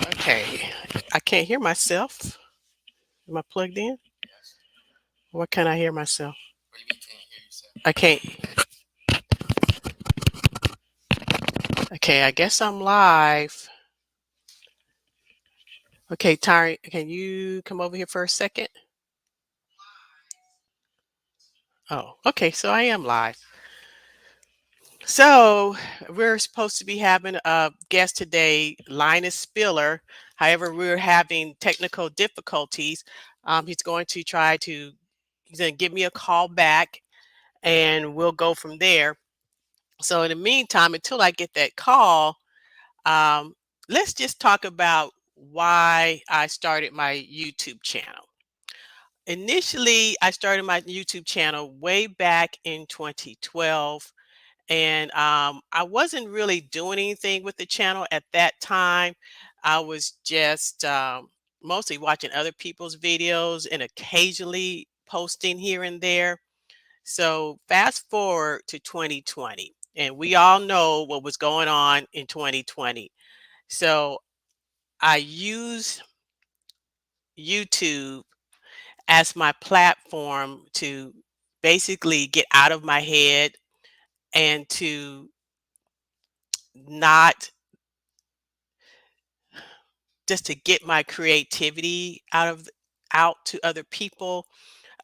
Okay, I can't hear myself. Am I plugged in? What can I hear myself? I can't. Okay, I guess I'm live. Okay, Tari, can you come over here for a second? Oh, okay, so I am live. So we're supposed to be having a guest today, Linus Spiller. However, we're having technical difficulties. He's going to he's going to give me a call back and we'll go from there. So in the meantime, until I get that call, um, let's just talk about why I started my YouTube channel. Initially, I started my YouTube channel way back in 2012, and I wasn't really doing anything with the channel at that time. I was just mostly watching other people's videos and occasionally posting here and there. So fast forward to 2020, and we all know what was going on in 2020. So I use YouTube as my platform to basically get out of my head and to not just to get my creativity out to other people.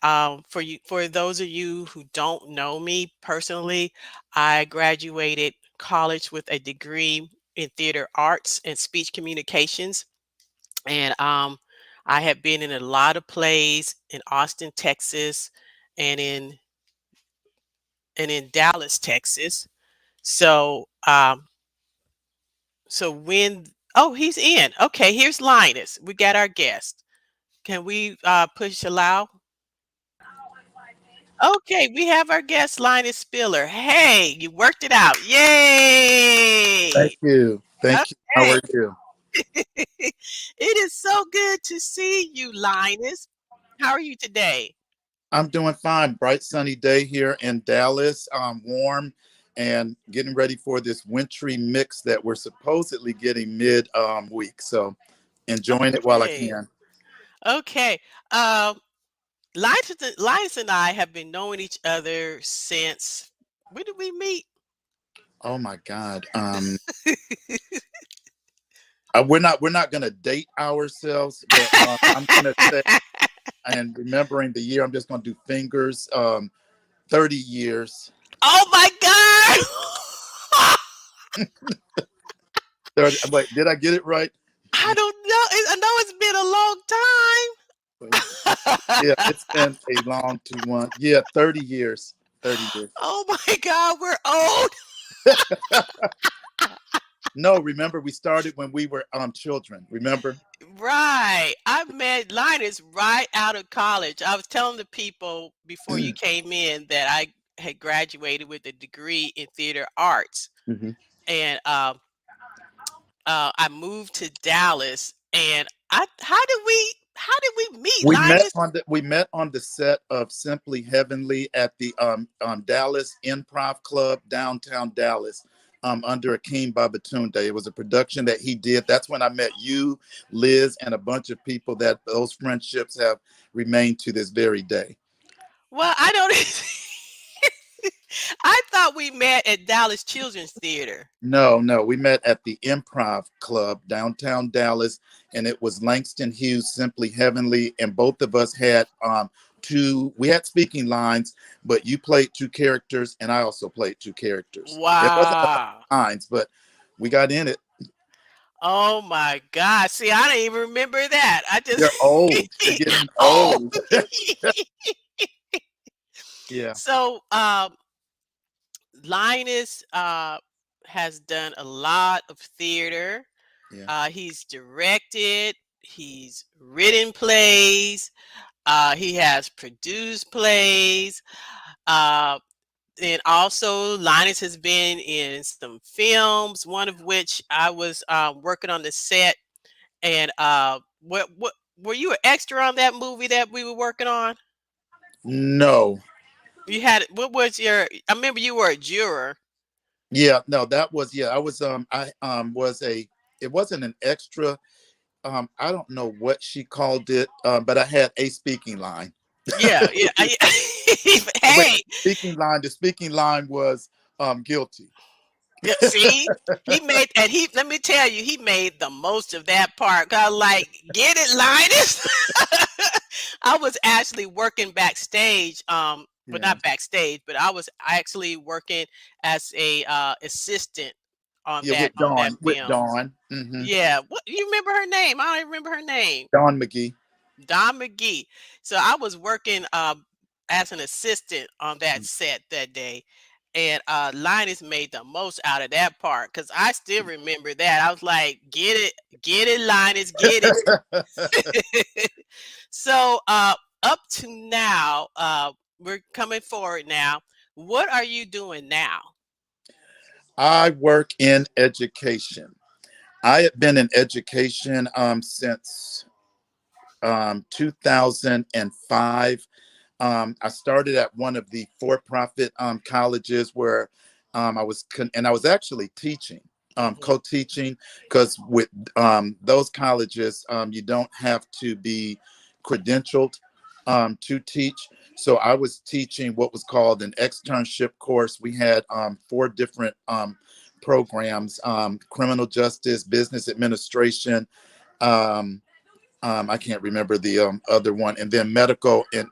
For those of you who don't know me personally, I graduated college with a degree in theater arts and speech communications, and I have been in a lot of plays in Austin, Texas, and in Dallas, Texas. So so when oh, he's in. Okay, here's Linus. We got our guest. Can we push allow? Okay, we have our guest, Linus Spiller. Hey, you worked it out. Thank Yay! you. Thank you. How Okay. are you? It is so good to see you, Linus. How are you today? I'm doing fine. Bright sunny day here in Dallas. Warm and getting ready for this wintry mix that we're supposedly getting mid week. So enjoying it while I Okay. can. Okay. Linus and I have been knowing each other since when did we meet? Oh my God. We're not gonna date ourselves, but I'm gonna say, and remembering the year, I'm just gonna do fingers. 30 years. Oh my God! 30. Wait, did I get it right? I don't know. I know it's been a long Yeah, time. it's been a long two one. Yeah, 30 years. 30 years. Oh my God, we're old. No, remember we started when we were children. Remember? Right. I met Linus right out of college. I was telling the people before you came in that I had graduated with a degree in theater arts. Hmm. And I moved to Dallas. And how did we meet, Linus? We met on the set of Simply Heavenly at the Dallas Improv Club downtown Dallas. Under Akeem Babatunde. It was a production that he did. That's when I met you, Liz, and a bunch of people that those friendships have remained to this very day. Well, I don't I thought we met at Dallas Children's Theater. No, no, we met at the Improv Club downtown Dallas, and it was Langston Hughes, Simply Heavenly, and both of us had two. We had speaking lines, but you played two characters, and I also played two characters. It wasn't a lot Wow. of lines, but we got in it. Oh my God. See, I don't even remember that. I just You're old. You're getting oh. old. Yeah, So Linus has done a lot of theater. yeah. He's directed, he's written plays, he has produced plays. Uh, and also, Linus has been in some films, one of which I was working on the set. And what were you an extra on that movie that we were working on? No, You had what was your? I remember you were a juror. Yeah, no, that was, yeah, I was I was a, it wasn't an extra, I don't know what she called it, but I had a speaking line. Yeah, yeah. Wait, Hey, the speaking line was guilty. yeah, see, he made, and he, let me tell you, he made the most of that part. Cause like, get it, Linus. I was actually working backstage, but Yeah. not backstage, but I was actually working as a assistant Yeah, with on that Dawn, with film. Dawn. Yeah, what, you remember her name? I don't even remember her name. Dawn McGee. Don McGee. So I was working as an assistant on that set that day. And Linus made the most out of that part because I still remember that. I was like, get it, Linus, get it. So up to now, we're coming forward now. What are you doing now? I work in education. I have been in education since 2005. I started at one of the for-profit colleges where and I was actually teaching, Hmm. co-teaching, because with those colleges, you don't have to be credentialed to teach. So I was teaching what was called an externship course. We had four different programs: criminal justice, business administration. Um, I can't remember the other one, and then medical and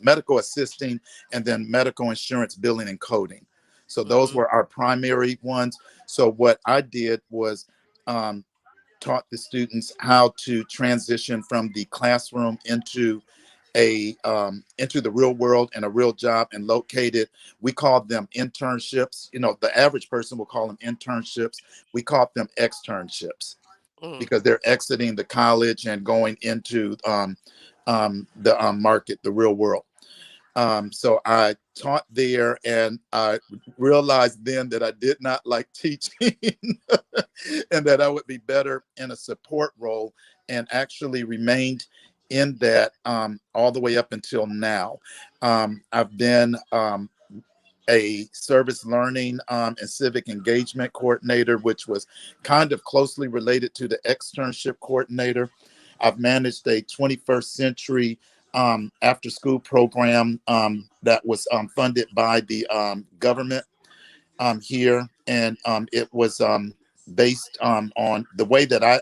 medical assisting, and then medical insurance billing and coding. So those Hmm. were our primary ones. So what I did was um, taught the students how to transition from the classroom into the real world and a real job, and located. We called them internships. You know, the average person will call them internships. We called them externships Hmm. because they're exiting the college and going into the market, the real world. So I taught there, and I realized then that I did not like teaching and that I would be better in a support role, and actually remained in that all the way up until now. I've been a service learning and civic engagement coordinator, which was kind of closely related to the externship coordinator. I've managed a 21st century after school program that was funded by the government here. And it was based on the way that I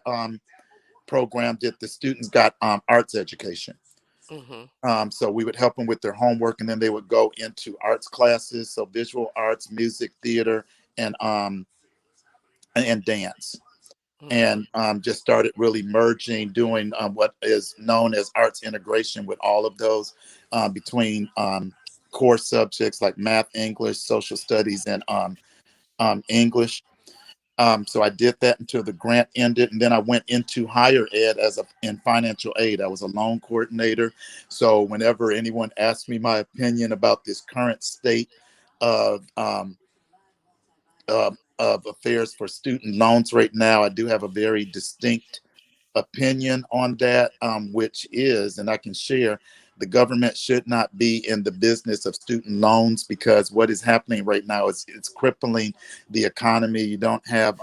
programmed it. The students got arts education. Hmm. So we would help them with their homework, and then they would go into arts classes, so visual arts, music, theater, and dance. Hmm. And just started really merging, doing what is known as arts integration with all of those between core subjects like math, English, social studies, and English. So I did that until the grant ended, and then I went into higher ed in financial aid. I was a loan coordinator. So whenever anyone asked me my opinion about this current state of of affairs for student loans right now, I do have a very distinct opinion on that, which is, and I can share, the government should not be in the business of student loans, because what is happening right now is it's crippling the economy. You don't have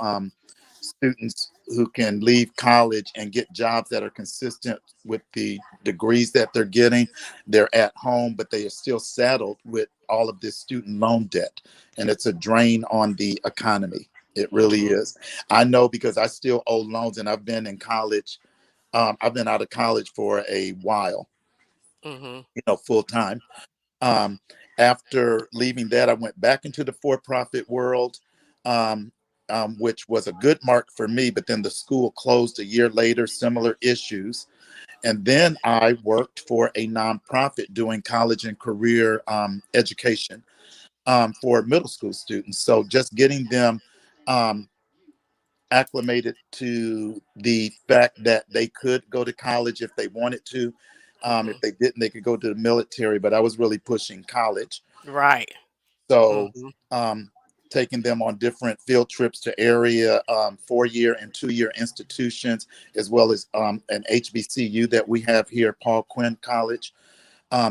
students who can leave college and get jobs that are consistent with the degrees that they're getting. They're at home, but they are still saddled with all of this student loan debt. And it's a drain on the economy. It really Hmm. is. I know because I still owe loans, and I've been in college. I've been out of college for a while, Hmm. full time. Um, After leaving that, I went back into the for profit world, um, which was a good mark for me. But then the school closed a year later, similar issues. And then I worked for a nonprofit doing college and career education for middle school students. So just getting them um, acclimated to the fact that they could go to college if they wanted to. If Hmm. they didn't, they could go to the military. But I was really pushing college. Right. So Hmm. um, taking them on different field trips to area 4-year and 2-year institutions, as well as an HBCU that we have here, Paul Quinn College.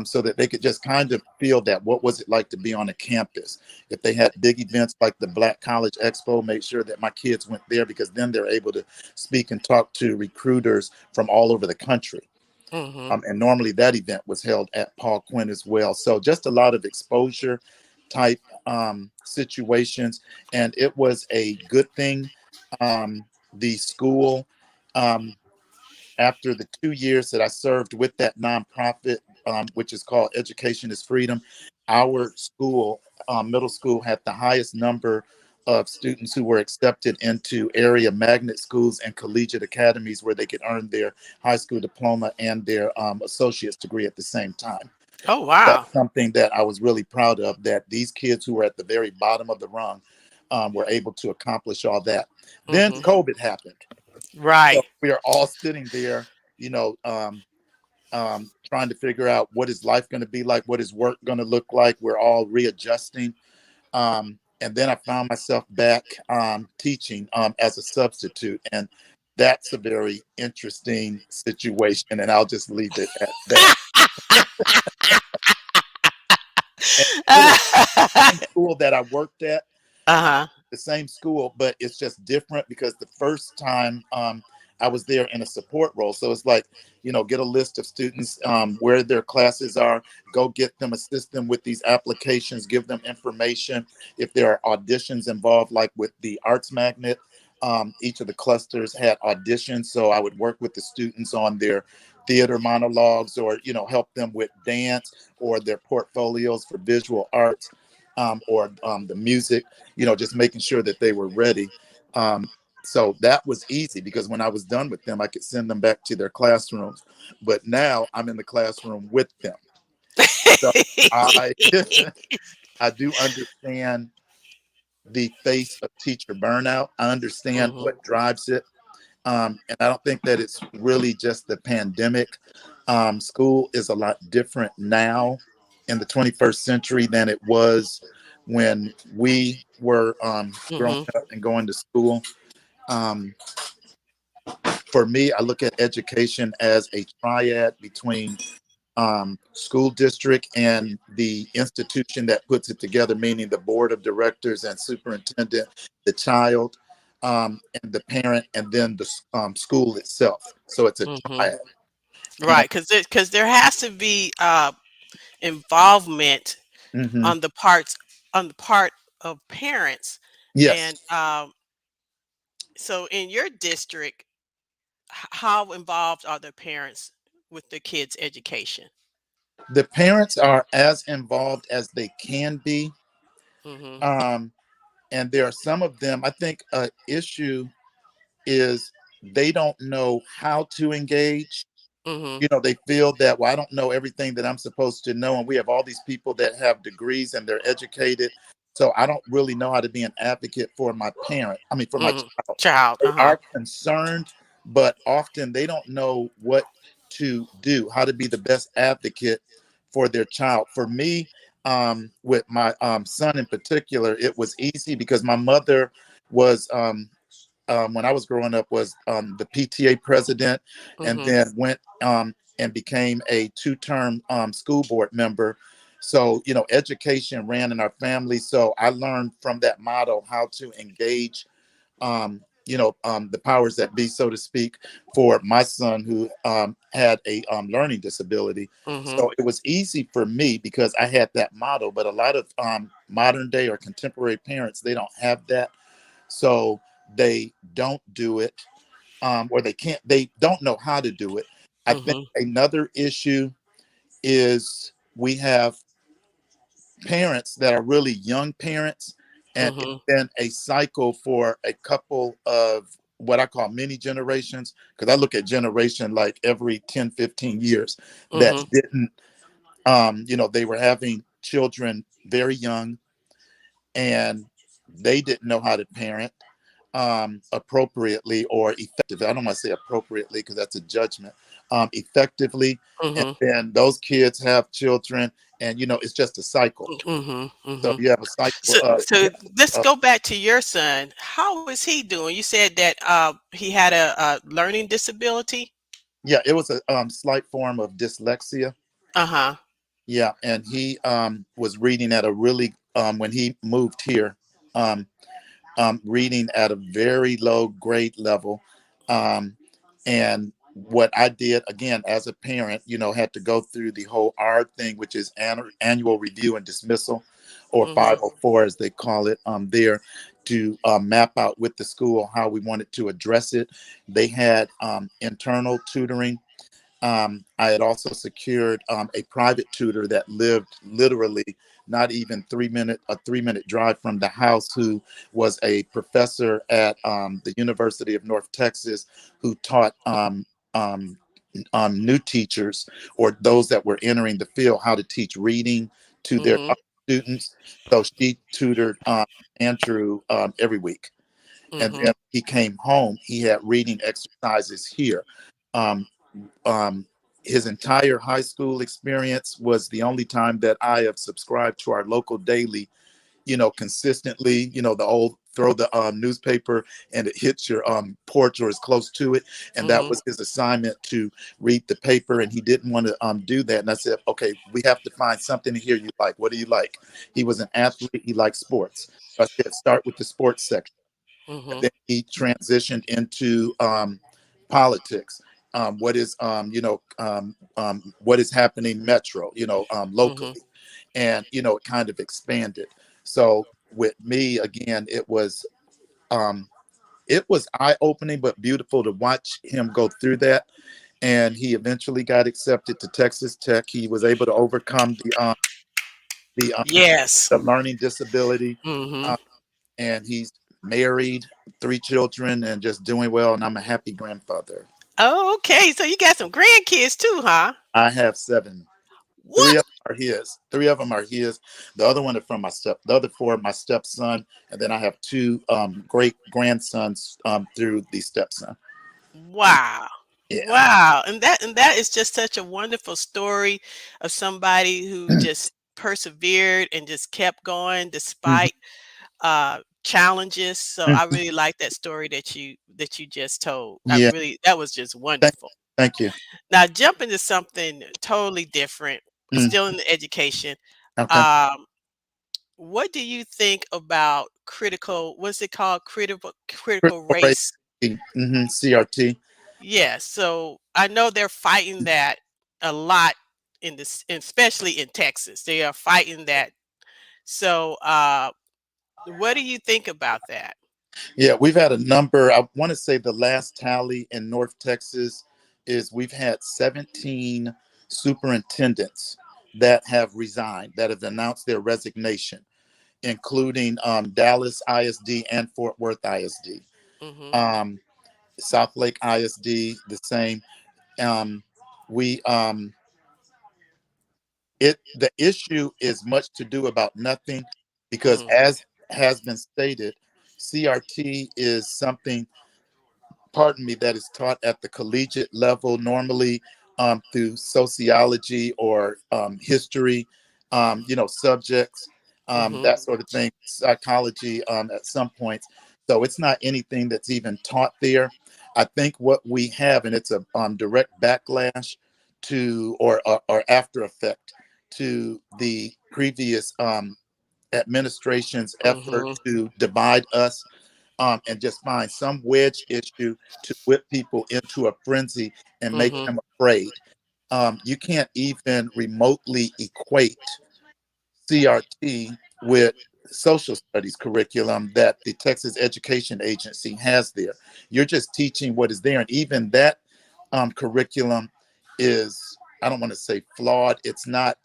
so that they could just kind of feel that what was it like to be on a campus. If they had big events like the Black College Expo, made sure that my kids went there because then they're able to speak and talk to recruiters from all over the country. Mhm. And normally that event was held at Paul Quinn as well. So just a lot of exposure type situations. And it was a good thing. The school, um, after the 2 years that I served with that nonprofit, which is called Education is Freedom, our school, middle school, had the highest number of students who were accepted into area magnet schools and collegiate academies where they could earn their high school diploma and their associate's degree at the same time. Oh, wow. That's something that I was really proud of, that these kids who were at the very bottom of the rung were able to accomplish all that. Then Mhm. COVID happened. So Right. we are all sitting there, you know, trying to figure out what is life going to be like, what is work going to look like. We're all readjusting. And then I found myself back teaching as a substitute. And that's a very interesting situation. And I'll just leave it at that. And it was the same school that I worked at, Uh-huh. the same school, but it's just different because the first time I was there in a support role. So it's like, get a list of students, where their classes are, go get them, assist them with these applications, give them information. If there are auditions involved, like with the Arts Magnet, each of the clusters had auditions. So I would work with the students on their theater monologues, or, help them with dance or their portfolios for visual arts, or the music, just making sure that they were ready. Um, so that was easy because when I was done with them, I could send them back to their classrooms. But now I'm in the classroom with them. So I I do understand the face of teacher burnout. I understand Mhm. what drives it. And I don't think that it's really just the pandemic. School is a lot different now in the 21st century than it was when we were growing Mhm. up and going to school. Um, for me, I look at education as a triad between school district and the institution that puts it together, meaning the board of directors and superintendent, the child, and the parent, and then the school itself. So it's a Mhm. triad. And Right, because there has to be involvement mhm, on the part of parents, yes, and so in your district, how involved are the parents with the kids' education? the parents are as involved as they can be. Mhm. Um, and there are some of them, I think, issue is they don't know how to engage. Mhm. They feel that, well, I don't know everything that I'm supposed to know, and we have all these people that have degrees and they're educated, so I don't really know how to be an advocate for my parent, I mean for my Mhm. child. Child. They Uh-huh. are concerned, but often they don't know what to do, how to be the best advocate for their child. For me, with my son in particular, it was easy because my mother was, when I was growing up, was the PTA president, and Mhm. then went and became a two-term school board member. So, education ran in our family. So I learned from that model how to engage, the powers that be, so to speak, for my son who had a learning disability. Mhm. So it was easy for me because I had that model. But a lot of modern day or contemporary parents, they don't have that, so they don't do it, or they don't know how to do it. I think Mhm. another issue is we have parents that are really young parents, and it's Mhm. been a cycle for a couple of what I call mini generations, because I look at generation like every 10, 15 years that Mhm. didn't, they were having children very young, and they didn't know how to parent appropriately or effectively. I don't want to say appropriately because that's a judgment. Effectively, and Mhm. then those kids have children, and it's just a cycle. Mhm. So Mhm. you have a cycle So of, so let's go back to your son. How is he doing? You said that he had a learning disability. yeah, it was a slight form of dyslexia. Uh-huh. Yeah, and he was reading at a really when he moved here, um, reading at a very low grade level. Um, and what I did again as a parent, had to go through the whole R thing, which is annual review and dismissal, or Mhm. 504 as they call it, there to map out with the school how we wanted to address it. They had internal tutoring. I had also secured a private tutor that lived literally not even 3-minute drive from the house, who was a professor at the University of North Texas, who taught um, new teachers or those that were entering the field how to teach reading to their Mhm. students. So she tutored Andrew every week. And Mhm. then he came home, he had reading exercises here. Um, um, his entire high school experience was the only time that I have subscribed to our local daily, consistently, the old throw the newspaper and it hits your porch or is close to it. And that Mhm. was his assignment, to read the paper. And he didn't want to do that. And I said, okay, we have to find something here you like. What do you like? He was an athlete. He liked sports. So I said, start with the sports section. And Mhm. then he transitioned into politics. What is what is happening metro, Mhm. locally, and it kind of expanded. So with me again, um, it was eye opening but beautiful to watch him go through that. And he eventually got accepted to Texas Tech. He was able to overcome the, um, Yes. the learning disability. Mhm. Um, and he's married, 3 children, and just doing well. And I'm a happy grandfather. Oh, okay. So you got some grandkids too, huh? I have 7. Three What? of them are his. 3 of them are his. The other one are from the other 4, my stepson, and then I have 2 great grandsons through the stepson. Wow. Yeah. Wow. And that is just such a wonderful story of somebody who just persevered and just kept going Mhm. despite challenges. So I Mhm. really like that story that you just told. Yeah. That was just Thank, wonderful. thank you. Now jump into something totally different, Mm. still in the education. Okay. Um, what do you think about what's it called? Critical Critical race. race. CRT. Yes, so I know they're fighting that a lot especially in Texas. They are fighting that. So, what do you think about that? Yeah, we've had a number. I want to say the last tally in North Texas is we've had 17 superintendents that have resigned, that have announced their resignation, including Dallas ISD and Fort Worth ISD. Mhm. Um, South Lake ISD, the same. Um, we it The issue is much to do about nothing, because Mhm. as has been stated, CRT is something, pardon me, that is taught at the collegiate level, normally through sociology or history, subjects, Mhm. that sort of thing, psychology at some points. So it's not anything that's even taught there. I think what we have, and it's a direct backlash to, or after effect to the previous administration's effort Mhm. to divide us, and just find some wedge issue to whip people into a frenzy and make Mhm. them afraid. You can't even remotely equate CRT with social studies curriculum that the Texas Education Agency has there. You're just teaching what is there. And even that curriculum is, I don't want to say flawed, it's not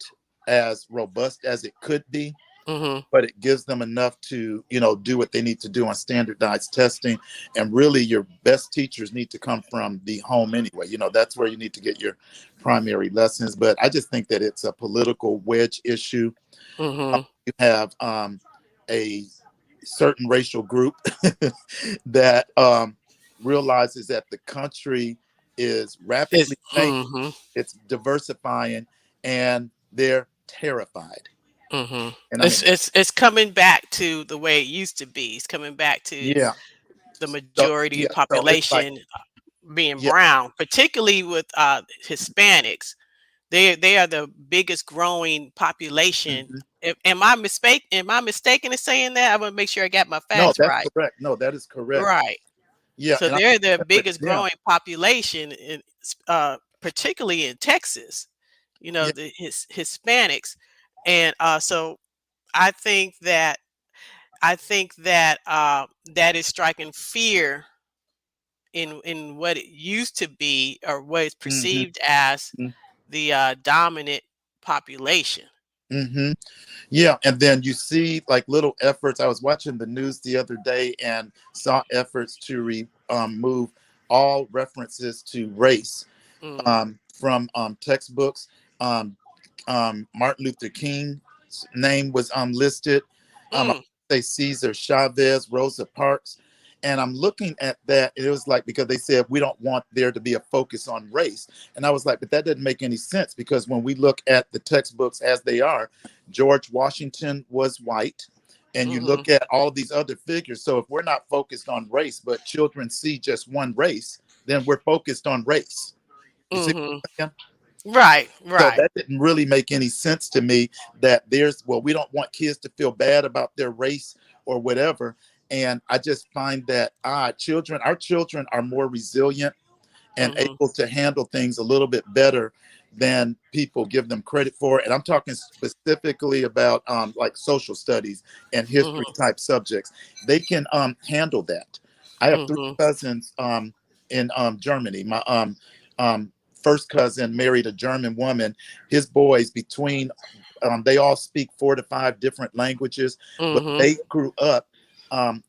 as robust as it could be, Mhm. but it gives them enough to do what they need to do on standardized testing. And really, your best teachers need to come from the home anyway. That's where you need to get your primary lessons. But I just think that it's a political wedge issue. Mhm. You have a certain racial group that realizes that the country is It's rapidly changing, mhm. it's diversifying, and they're terrified. Mhm. And I It's mean, it's it's coming back to the way it used to be. It's coming back to yeah. the So majority yeah, of so it's like, population being yeah. brown, particularly with Hispanics. They are the biggest growing population. Hmm. Am I mistaken in saying that? I want to make sure I got my No, facts that's right. correct. No, that is correct. Right. Yeah, So and I they're the think with biggest them. growing population particularly in Texas, Yeah. the Hispanics. And so I think that that is striking fear in what it used to be or what is Hmm. perceived as the dominant population. Hmm. Yeah, and then you see like little efforts. I was watching the news the other day and saw efforts to remove all references to race Mm, from textbooks. Um, Martin Luther King's name was listed. I mm, say Caesar Chavez, Rosa Parks. And I'm looking at that. It was like, because they said we don't want there to be a focus on race. And I was like, but that doesn't make any sense, because when we look at the textbooks as they are, George Washington was white. And you mm-hmm, look at all these other figures. So if we're not focused on race, but children see just one race, then we're focused on race. You see mm-hmm. what I'm saying? Right, So right. that didn't really make any sense to me, that there's, well, we don't want kids to feel bad about their race or whatever. And I just find that our children are more resilient and Mm-hmm, able to handle things a little bit better than people give them credit for. And I'm talking specifically about like social studies and history mm-hmm, type subjects. They can handle that. I have three mm-hmm, cousins in Germany. My first cousin married a German woman. His boys, between they all speak 4 to 5 different languages, but mm-hmm, they grew up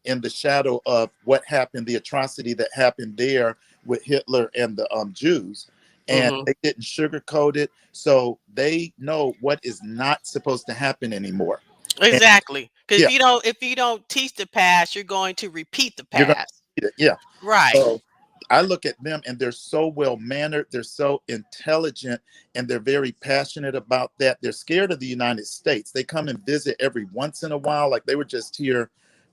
in the shadow of what happened, the atrocity that happened there with Hitler and the Jews. And mm-hmm. they didn't sugarcoat it. So they know what is not supposed to happen anymore. And Exactly. Because yeah, if you don't teach the past, you're going to repeat the you're going to past. read it. Yeah. Right. So I look at them and they're so well mannered, they're so intelligent, and they're very passionate about that. They're scared of the United States. They come and visit every once in a while, like they were just here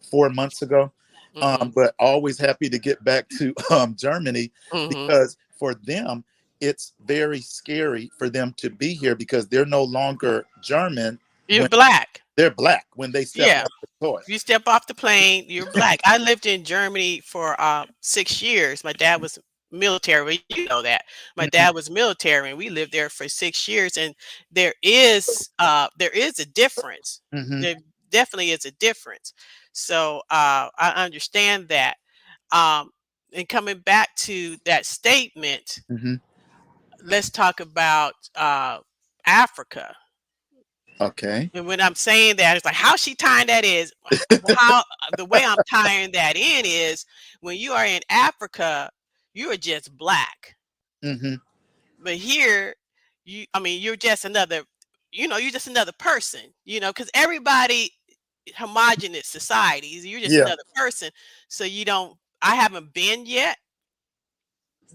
4 months ago, Mm-hmm, but always happy to get back to Germany, mm-hmm. because for them, it's very scary for them to be here, because they're no longer German You're when black. they're black when they step Yeah. off the soil. You step off the plane, you're black. I lived in Germany for 6 years. My dad was military. Well, you know that. My Hmm. dad was military, and we lived there for 6 years. And there is a difference. Hmm. There definitely is a difference. So I understand that. And coming back to that statement, Hmm. let's talk about Africa. Okay. And when I'm saying that, it's like how she tying that is how the way I'm tying that in is when you are in Africa, you are just black. Hmm. But here, I mean, you're just another, you're just another person, because everybody homogenous societies, you're just Yeah. another person. So I haven't been yet,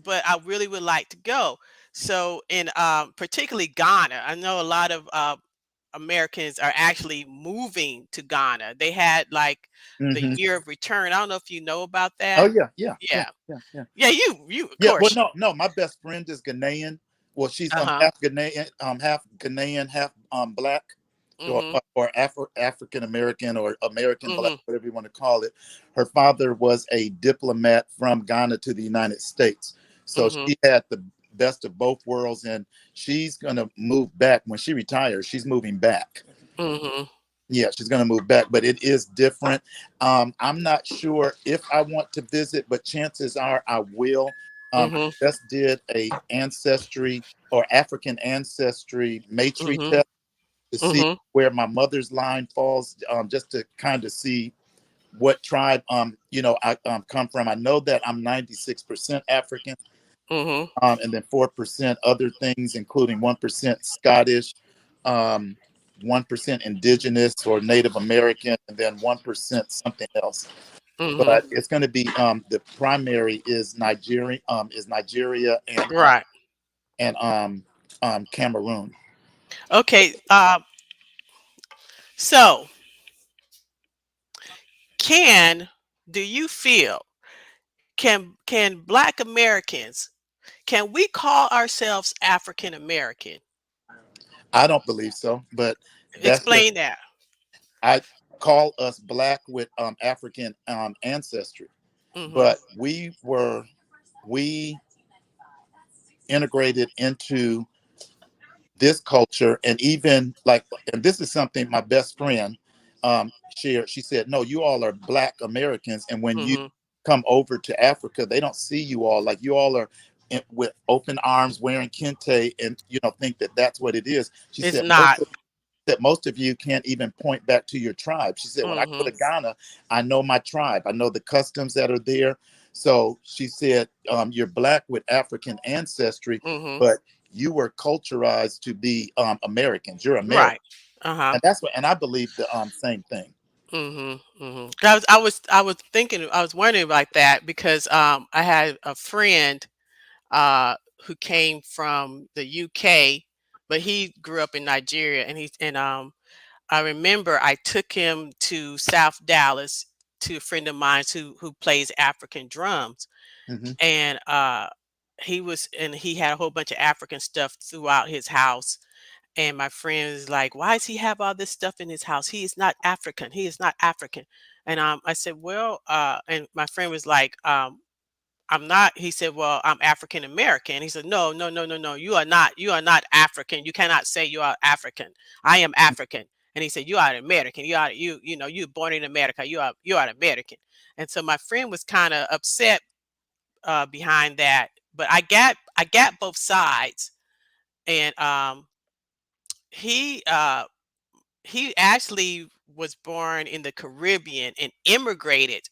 but I really would like to go. So in particularly Ghana, I know a lot of Americans are actually moving to Ghana. They had like the Hmm. year of return. I don't know if you know about Oh that. yeah, yeah, yeah, Yeah. yeah, yeah. Yeah, you of Yeah, well, course. no, no. My best friend is Ghanaian. Well, she's Uh-huh. half Ghanaian, half black, Mhm. or African American, or American black, Mhm. whatever you want to call it. Her father was a diplomat from Ghana to the United States, so Mhm. she had the best of both worlds, and she's gonna move back when she retires. She's moving back. Mhm. Yeah, she's going to move back, but it is different. I'm not sure if I want to visit, but chances are I will. Mhm. I just did a ancestry or African ancestry matrix Mhm. test to see Mhm. where my mother's line falls, just to kind of see what tribe I come from. I know that I'm 96% African, Mhm. and then 4% other things, including 1% Scottish, um, 1% Indigenous or Native American, and then 1% something else. Mhm. But it's going to be the primary is Nigeria Right. and Cameroon. Okay. So can do you feel can black Americans can we call ourselves African American? I don't believe so, but that's just Explain that. I call us black with African ancestry, Mhm. but we integrated into this culture, and even like, and this is something my best friend shared. She said, no, you all are black Americans, and when you Mhm. come over to Africa, they don't see you all like you all are with open arms wearing kente, and think that that's what it is. She It's said not. most of you can't even point back to your tribe. She said, when I go Mhm. to Ghana, I know my tribe. I know the customs that are there. So she said, you're black with African ancestry, Mhm. but you were culturized to be Americans. You're American. Right. Uh-huh. And that's what, and I believe the same thing. Mhm. Mhm. I was thinking, I was wondering about that because I had a friend who came from the UK, but he grew up in Nigeria, and I remember I took him to South Dallas to a friend of mine who plays African drums, Hmm. and he had a whole bunch of African stuff throughout his house. And my friend was like, "Why does he have all this stuff in his house? He is not African. He is not African." And I said, "Well," and my friend was like, "I'm not." He said, "Well, I'm African American." He said, "No, no, no, no, no. You are not. You are not African. You cannot say you are African. I am African." And he said, "You are American. You born in America. You are American." And so my friend was kind of upset behind that, but I got both sides, and he uh, he actually was born in the Caribbean and immigrated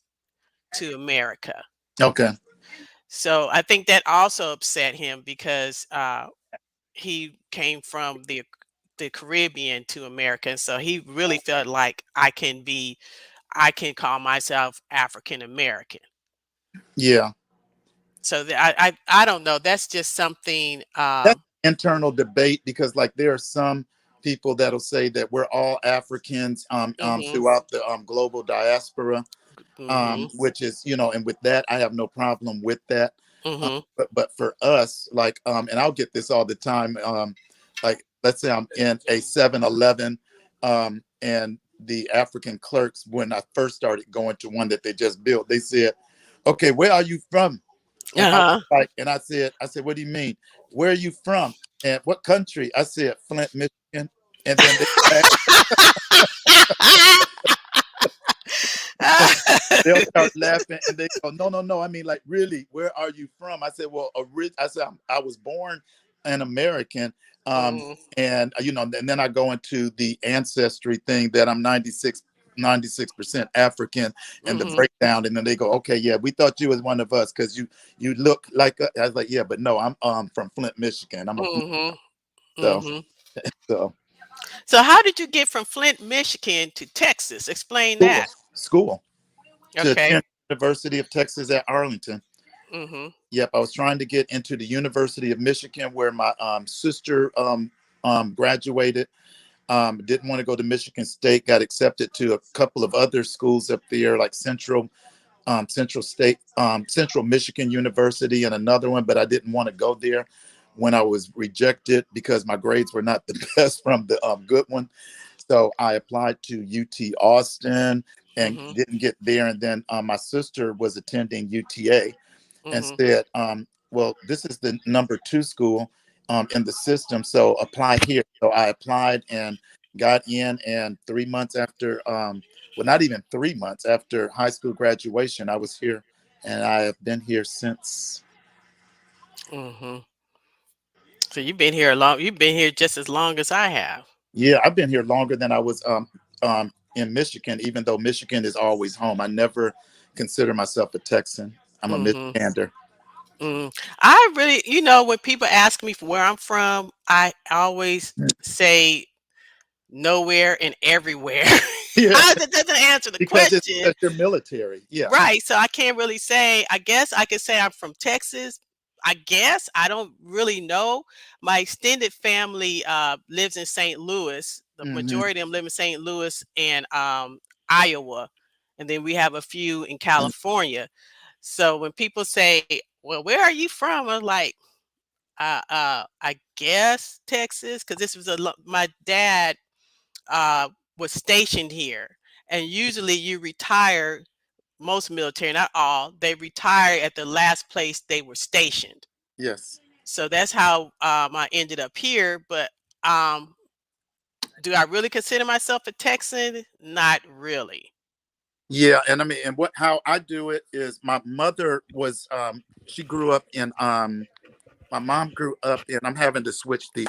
to America. Okay. So I think that also upset him because he came from the Caribbean to America, and so he really felt like I can call myself African American. Yeah. So I don't know. That's just something. That's internal debate because like there are some people that'll say that we're all Africans Mhm. throughout the global diaspora, Mhm. which is, and with that, I have no problem with that. Mhm. But for us, like, and I'll get this all the time, like, let's say I'm in a 7-Eleven, and the African clerks, when I first started going to one that they just built, they said, okay, where are you from? And I was Uh-huh. like, and I said, what do you mean? Where are you from? And what country? I said, Flint, Michigan. And then they they'll start laughing and they go, no, no, no. I mean, like, really, where are you from? I said, well, I said, I was born an American. Um, Mhm. and, and then I go into the ancestry thing that I'm 96% African and the Mhm. breakdown. And then they go, okay, yeah, we thought you was one of us because you look like, I was like, yeah, but no, I'm from Flint, Michigan. I'm a Flint. Mhm. So, Mhm. so So how did you get from Flint, Michigan to Texas? Explain school, that. school to Okay. attend University of Texas at Arlington. Mhm. Yep, I was trying to get into the University of Michigan where my sister graduated. Didn't want to go to Michigan State. Got accepted to a couple of other schools up there, like Central Michigan University, and another one. But I didn't want to go there when I was rejected because my grades were not the best from the good one. So I applied to UT Austin and Mhm. didn't get there. And then my sister was attending UTA and Mhm. said, well, this is the number two school in the system, so apply here. So I applied and got in, and 3 months after, well, not even 3 months after high school graduation, I was here, and I have been here since. Mhm. So you've been here a long. You've been here just as long as I have. Yeah, I've been here longer than I was in Michigan, even though Michigan is always home. I never consider myself a Texan. I'm a Mhm. Michigander. Mm. I really, when people ask me where I'm from, I always say nowhere and everywhere. Yeah, That doesn't answer the because question. you're military. Yeah. Right. So I can't really say, I guess I could say I'm from Texas. I guess I don't really know. My extended family lives in St. Louis. The Hmm. majority of them live in St. Louis and Iowa. And then we have a few in California. So when people say, well, where are you from? I'm like, I guess Texas, because this was my dad uh, was stationed here, and usually you retire. Most military, not all, they retire at the last place they were stationed. Yes. So that's how I ended up here. But um, do I really consider myself a Texan? Not really. Yeah, and I mean, and what how I do it is my mother was she grew up in my mom grew up in I'm having to switch the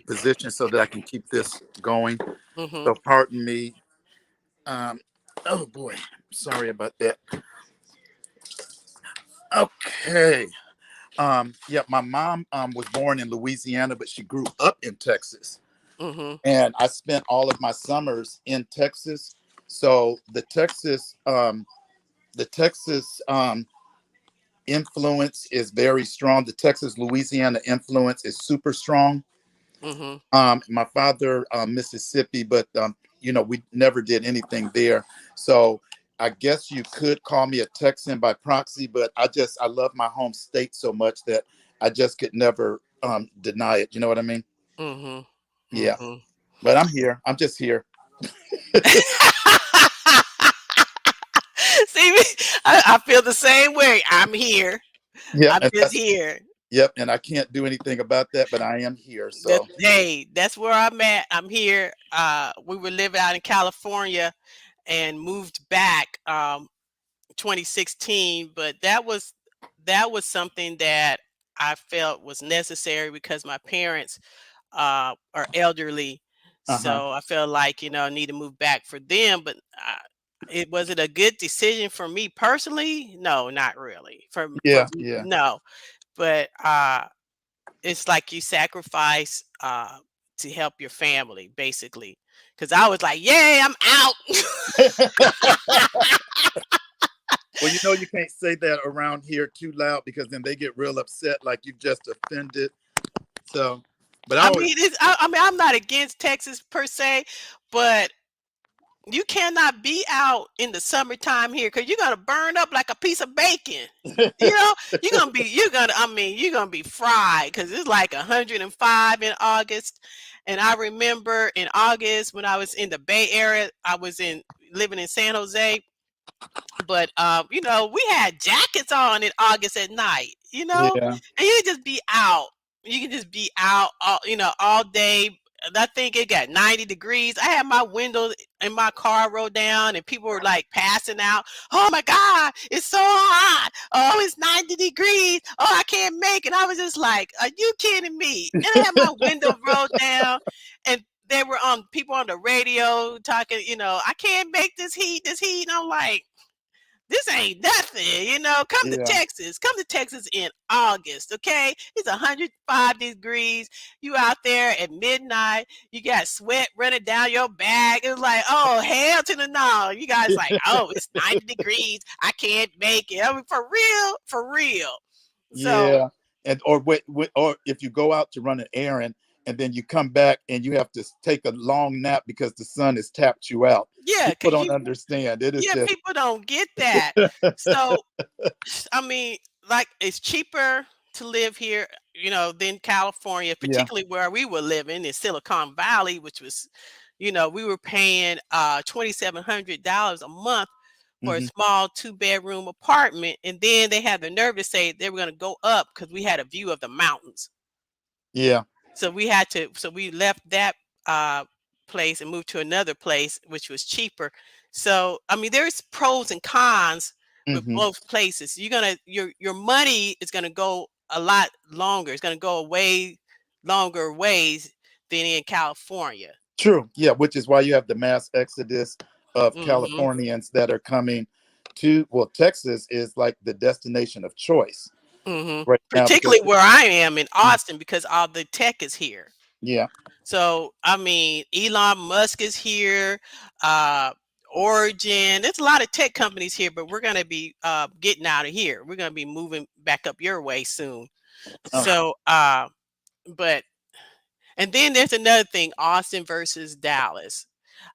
position so that I can keep this going. Hmm. So pardon me. Um oh boy, sorry about that. Okay. Yeah, my mom was born in Louisiana, but she grew up in Texas. Hmm. And I spent all of my summers in Texas. So the Texas influence is very strong. The Texas Louisiana influence is super strong. Hmm. My father, Mississippi, but we never did anything there. So I guess you could call me a Texan by proxy, but I love my home state so much that I just could never deny it. You know what I mean? Hmm. Yeah. Hmm. But I'm here. I'm just here. See me? I feel the same way. I'm here. Yeah, I'm and just that's here. yep, and I can't do anything about that, but I am here. That So hey, that's where I'm at. I'm here. We were living out in California and moved back 2016, but that was something that I felt was necessary because my parents are elderly, uh-huh. so I felt like I need to move back for them. But it was it a good decision for me personally? No, not really. For Yeah, yeah. no, but it's like you sacrifice to help your family, basically. Because I was like, "Yay, I'm out." Well, you can't say that around here too loud because then they get real upset, like you just offended. So, but I I always, mean, I mean, I'm not against Texas per se, but you cannot be out in the summertime here because you're gonna burn up like a piece of bacon. You know, you're gonna be fried because it's like 105 in August. And I remember in August when I was in the Bay Area, I was in living in San Jose, but we had jackets on in August at night, yeah, and you can just be out. You can just be out all day. And I think it got 90 degrees. I had my windows in my car rolled down and people were like passing out. Oh my God, it's so hot. Oh, it's 90 degrees. Oh, I can't make it. I was just like, are you kidding me? And I had my window rolled down and there were people on the radio talking, I can't make this heat. And I'm like, this ain't nothing, Come to yeah, Texas. Come to Texas in August, okay? It's 105 degrees. You out there at midnight. You got sweat running down your back. It's like, oh, hell to the no. You guys like, oh, it's 90 degrees. I can't make it. I mean, for real, for real. So, yeah. And or or if you go out to run an errand and then you come back and you have to take a long nap because the sun has tapped you out. yeah, People because don't understand. It is yeah, just people don't get that. So, I mean, like it's cheaper to live here, than California, yeah. particularly where we were living in Silicon Valley, which was, we were paying $2,700 a month for a Hmm. small two-bedroom apartment, and then they had the nerve to say they were going to go up because we had a view of the mountains. Yeah. So we left that uh, place and moved to another place, which was cheaper. So I mean, there's pros and cons with Hmm. both places. Your money is gonna go a lot longer. It's gonna go away longer ways than in California. True. Yeah, which is why you have the mass exodus of Hmm. Californians that are coming to, well, Texas is like the destination of choice Hmm. right now because Particularly where I am in Austin, because all the tech is here. yeah. So, I mean, Elon Musk is here, uh, Origin. There's a lot of tech companies here, but we're going to be getting out of here. We're going to be moving back up your way soon. Oh, So, but, and then there's another thing, Austin versus Dallas.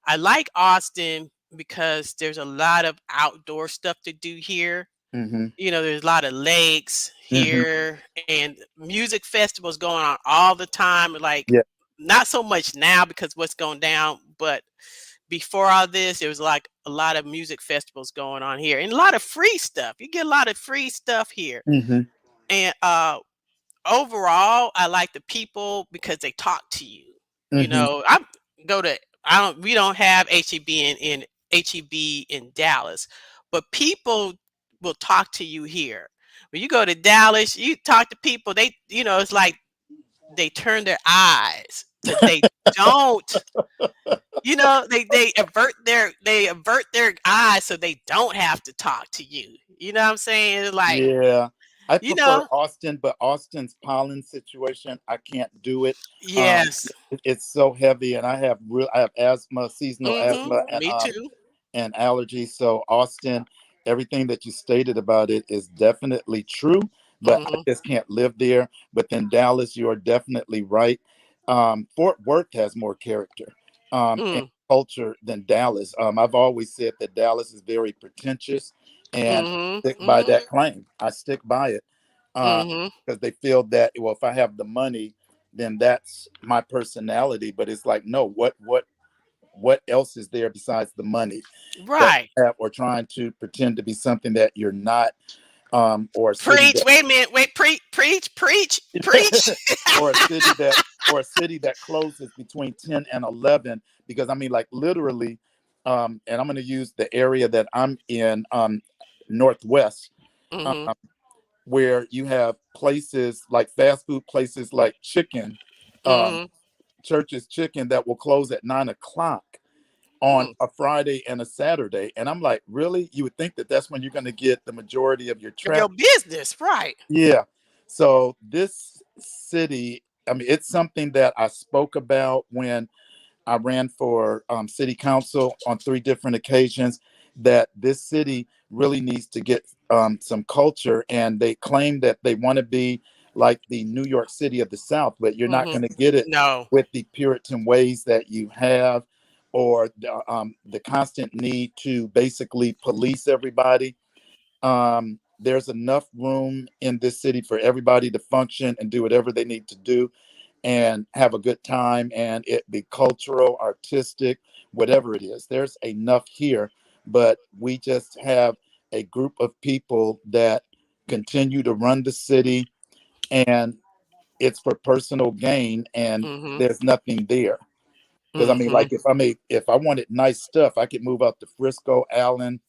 I like Austin because there's a lot of outdoor stuff to do here. Mhm. There's a lot of lakes Mhm. here and music festivals going on all the time. Like, Yeah. not so much now because what's going down, but before all this, there was like a lot of music festivals going on here and a lot of free stuff. You get a lot of free stuff here. Mhm. And overall, I like the people because they talk to you. Mhm. I go to I don't we don't have HEB in HEB in Dallas, but people will talk to you here. When you go to Dallas, you talk to people, it's like they turn their eyes to they don't they avert their eyes so they don't have to talk to you. You know what I'm saying? It's like, Yeah. I you prefer know, Austin, but Austin's pollen situation, I can't do it. yes. It's so heavy, and I have asthma, seasonal asthma, Me too. and allergies. So Austin, everything that you stated about it is definitely true, but I Mhm. just can't live there. But then Dallas, you are definitely right. Fort Worth has more character and Mm. culture than Dallas. I've always said that Dallas is very pretentious, and Mhm. stick by Mhm. that claim. I stick by it Mhm. because they feel that, well, if I have the money, then that's my personality. But it's like, no, what else is there besides the money that Right. you have, or trying to pretend to be something that you're not, or a city Preach. Wait a minute. Wait. Preach. Preach. Preach. that or a city that closes between 10 and 11, because I mean, like, literally, and I'm going to use the area that I'm in, Northwest, um, Mhm. where you have places like fast food places like chicken, um, Mhm. church's chicken, that will close at 9 o'clock on Mm. a Friday and a Saturday. And I'm like, really? You would think that that's when you're going to get the majority of your Of your traffic. business, right? Yeah. So this city, I mean, it's something that I spoke about when I ran for city council on 3 different occasions, that this city really needs to get some culture. And they claim that they want to be like the New York City of the South, but you're not Mhm. going to get it No. with the Puritan ways that you have, or the constant need to basically police everybody. There's enough room in this city for everybody to function and do whatever they need to do and have a good time, and it be cultural, artistic, whatever it is. There's enough here, but we just have a group of people that continue to run the city, and it's for personal gain, and Mhm. there's nothing there. Because I mean, like, Mhm. if I wanted nice stuff, I could move out to Frisco, Allen.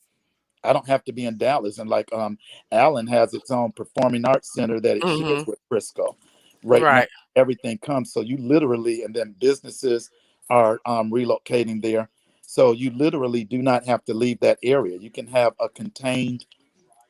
I don't have to be in Dallas. And like, Allen has its own performing arts center that it shares Mhm. with Frisco. Right now, Right. everything comes. So you literally, and then businesses are relocating there. So you literally do not have to leave that area. You can have a contained,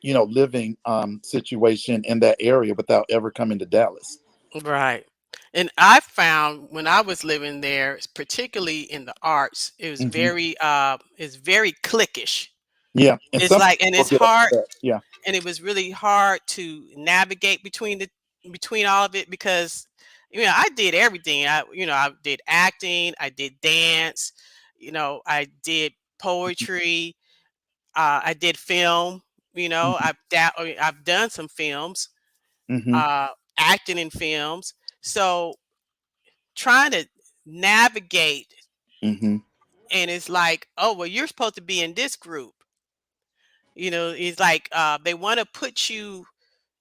living situation in that area without ever coming to Dallas. Right. And I found when I was living there, particularly in the arts, Hmm. it's very cliquish. Yeah, and It's some like, and people it's get hard, upset. Yeah. and it was really hard to navigate between all of it because I did everything. I did acting, I did dance, I did poetry, I did film. Hmm. I've done some films, Hmm. uh, acting in films. So trying to navigate, Hmm. and it's like, oh well, you're supposed to be in this group. It's like they want to put you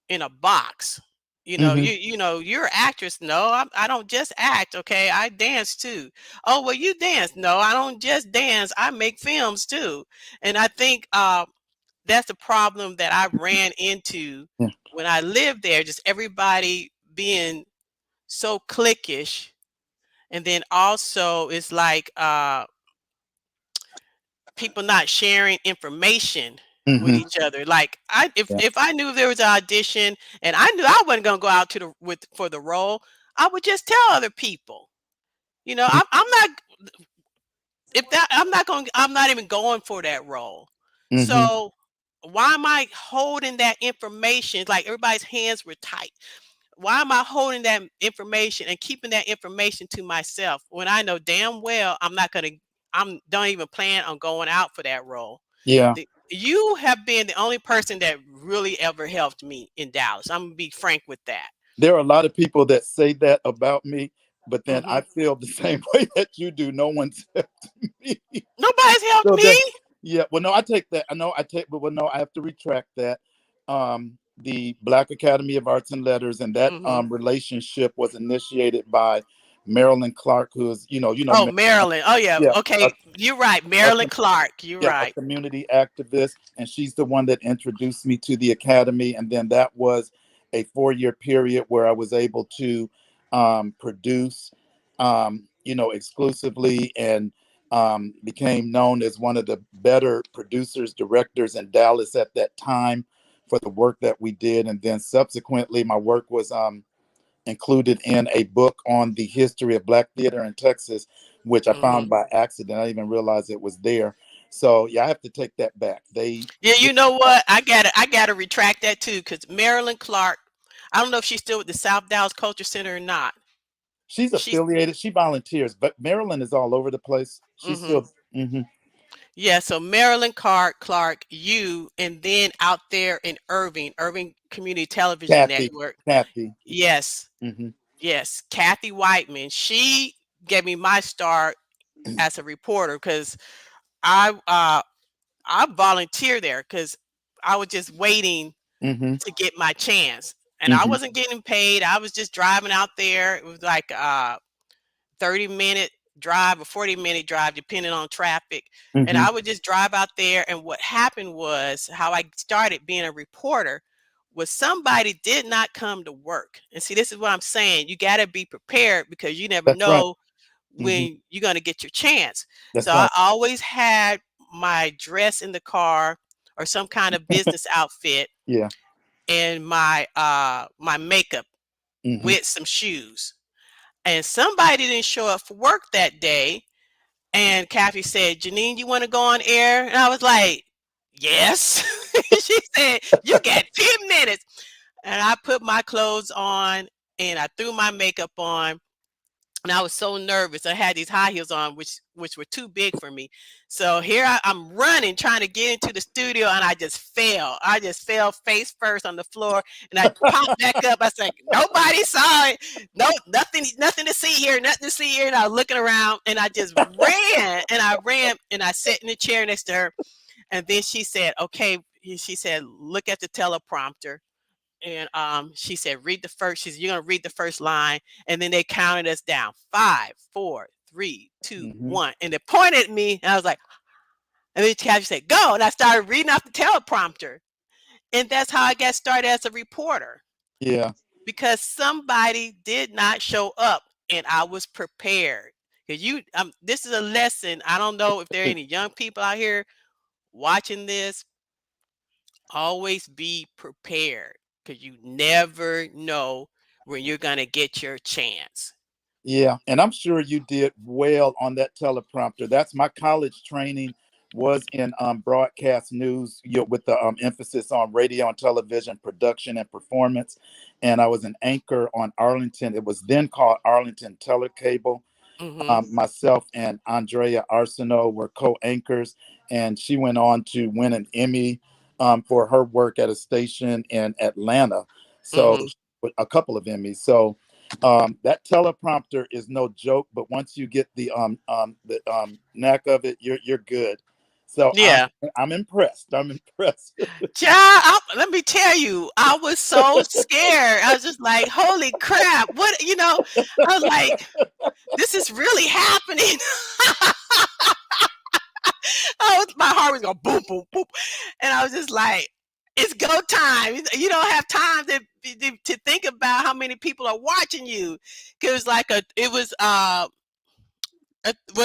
in a box. Hmm. You're an actress. No, I don't just act. Okay, I dance too. Oh well, you dance. No, I don't just dance. I make films too. And I think that's the problem that I ran into Yeah. when I lived there. Just everybody being so cliquish, and then also it's like people not sharing information with Hmm. each other. Like I Yeah. if I knew there was an audition and I knew I wasn't gonna go out to the with for the role, I would just tell other people. I'm not if that I'm not even going for that role. Hmm. So why am I holding that information? Like everybody's hands were tight. Why am I holding that information and keeping that information to myself when I know damn well I'm not gonna don't even plan on going out for that role. Yeah. You have been the only person that really ever helped me in Dallas. I'm gonna be frank with that. There are a lot of people that say that about me, but then Hmm. I feel the same way that you do. No one's helped me. Nobody's helped So me. that, yeah, well, no, I take that. I know I take, but well, no, I have to retract that. The Black Academy of Arts and Letters and that Hmm. relationship was initiated by Marilyn Clark, who is, Oh, Maryland. Oh, yeah. yeah, Okay, you're right. a, Marilyn Clark. You're yeah, a right. community activist, and she's the one that introduced me to the academy. And then that was a 4-year period where I was able to produce, exclusively, and became known as one of the better producers, directors in Dallas at that time for the work that we did. And then subsequently, my work was included in a book on the history of Black theater in Texas, which I Hmm. found by accident. I didn't even realize it was there. So yeah, I have to take that back. Yeah, you know what? I gotta retract that too, because Marilyn Clark. I don't know if she's still with the South Dallas Culture Center or not. she's She's. affiliated. She volunteers, but Maryland is all over the place. She's Hmm. still. Hmm. Yeah, so Marilyn Clark, you, and then out there in Irving Community Television Kathy. Network. Kathy. Yes, Hmm. yes, Kathy Whiteman. She gave me my start as a reporter because I uh I volunteered there because I was just waiting Hmm. to get my chance, and I Hmm. wasn't getting paid. I was just driving out there. It was like 30-minute drive, a 40-minute drive, depending on traffic. And Hmm. I would just drive out there. And what happened was how I started being a reporter was somebody did not come to work. And see, this is what I'm saying. You got to be prepared because you never That's right. know Hmm. when you're going to get your chance. So That's I right. always had my dress in the car or some kind of business outfit Yeah. and my makeup Hmm. with some shoes. And somebody didn't show up for work that day. And Kathy said, Janine, you want to go on air? And I was like, yes. She said, you got 10 minutes. And I put my clothes on and I threw my makeup on. And I was so nervous. I had these high heels on, which were too big for me. So here I'm running, trying to get into the studio, and I just fell. I just fell face first on the floor, and I popped back up. I was like, nobody saw it. No, nothing to see here, nothing to see here. And I was looking around, and I just ran, and I sat in the chair next to her. And then she said, okay, she said, look at the teleprompter. And she said, read the first. She said, you're gonna read the first line, and then they counted us down: five, four, three, two, Hmm. one, and they pointed at me, and I was like, and then Kathy said, go, and I started reading off the teleprompter, and that's how I got started as a reporter Yeah. because somebody did not show up, and I was prepared. Because this is a lesson. I don't know if there are any young people out here watching this. Always be prepared because you never know when you're going to get your chance. Yeah, and I'm sure you did well on that teleprompter. That's my college training was in broadcast news, with the emphasis on radio and television production and performance. And I was an anchor on Arlington. It was then called Arlington Telecable. Hmm. Myself and Andrea Arsenault were co-anchors, and she went on to win an Emmy for her work at a station in Atlanta. So Hmm. a couple of Emmys. So that teleprompter is no joke, but once you get the knack of it, you're good. So Yeah. I'm impressed. I'm impressed. Child, let me tell you, I was so scared. I was just like, holy crap. What, I was like, this is really happening. My heart was going boom, boom, boom. And I was just like, it's go time. You don't have time to think about how many people are watching you. Cause like it was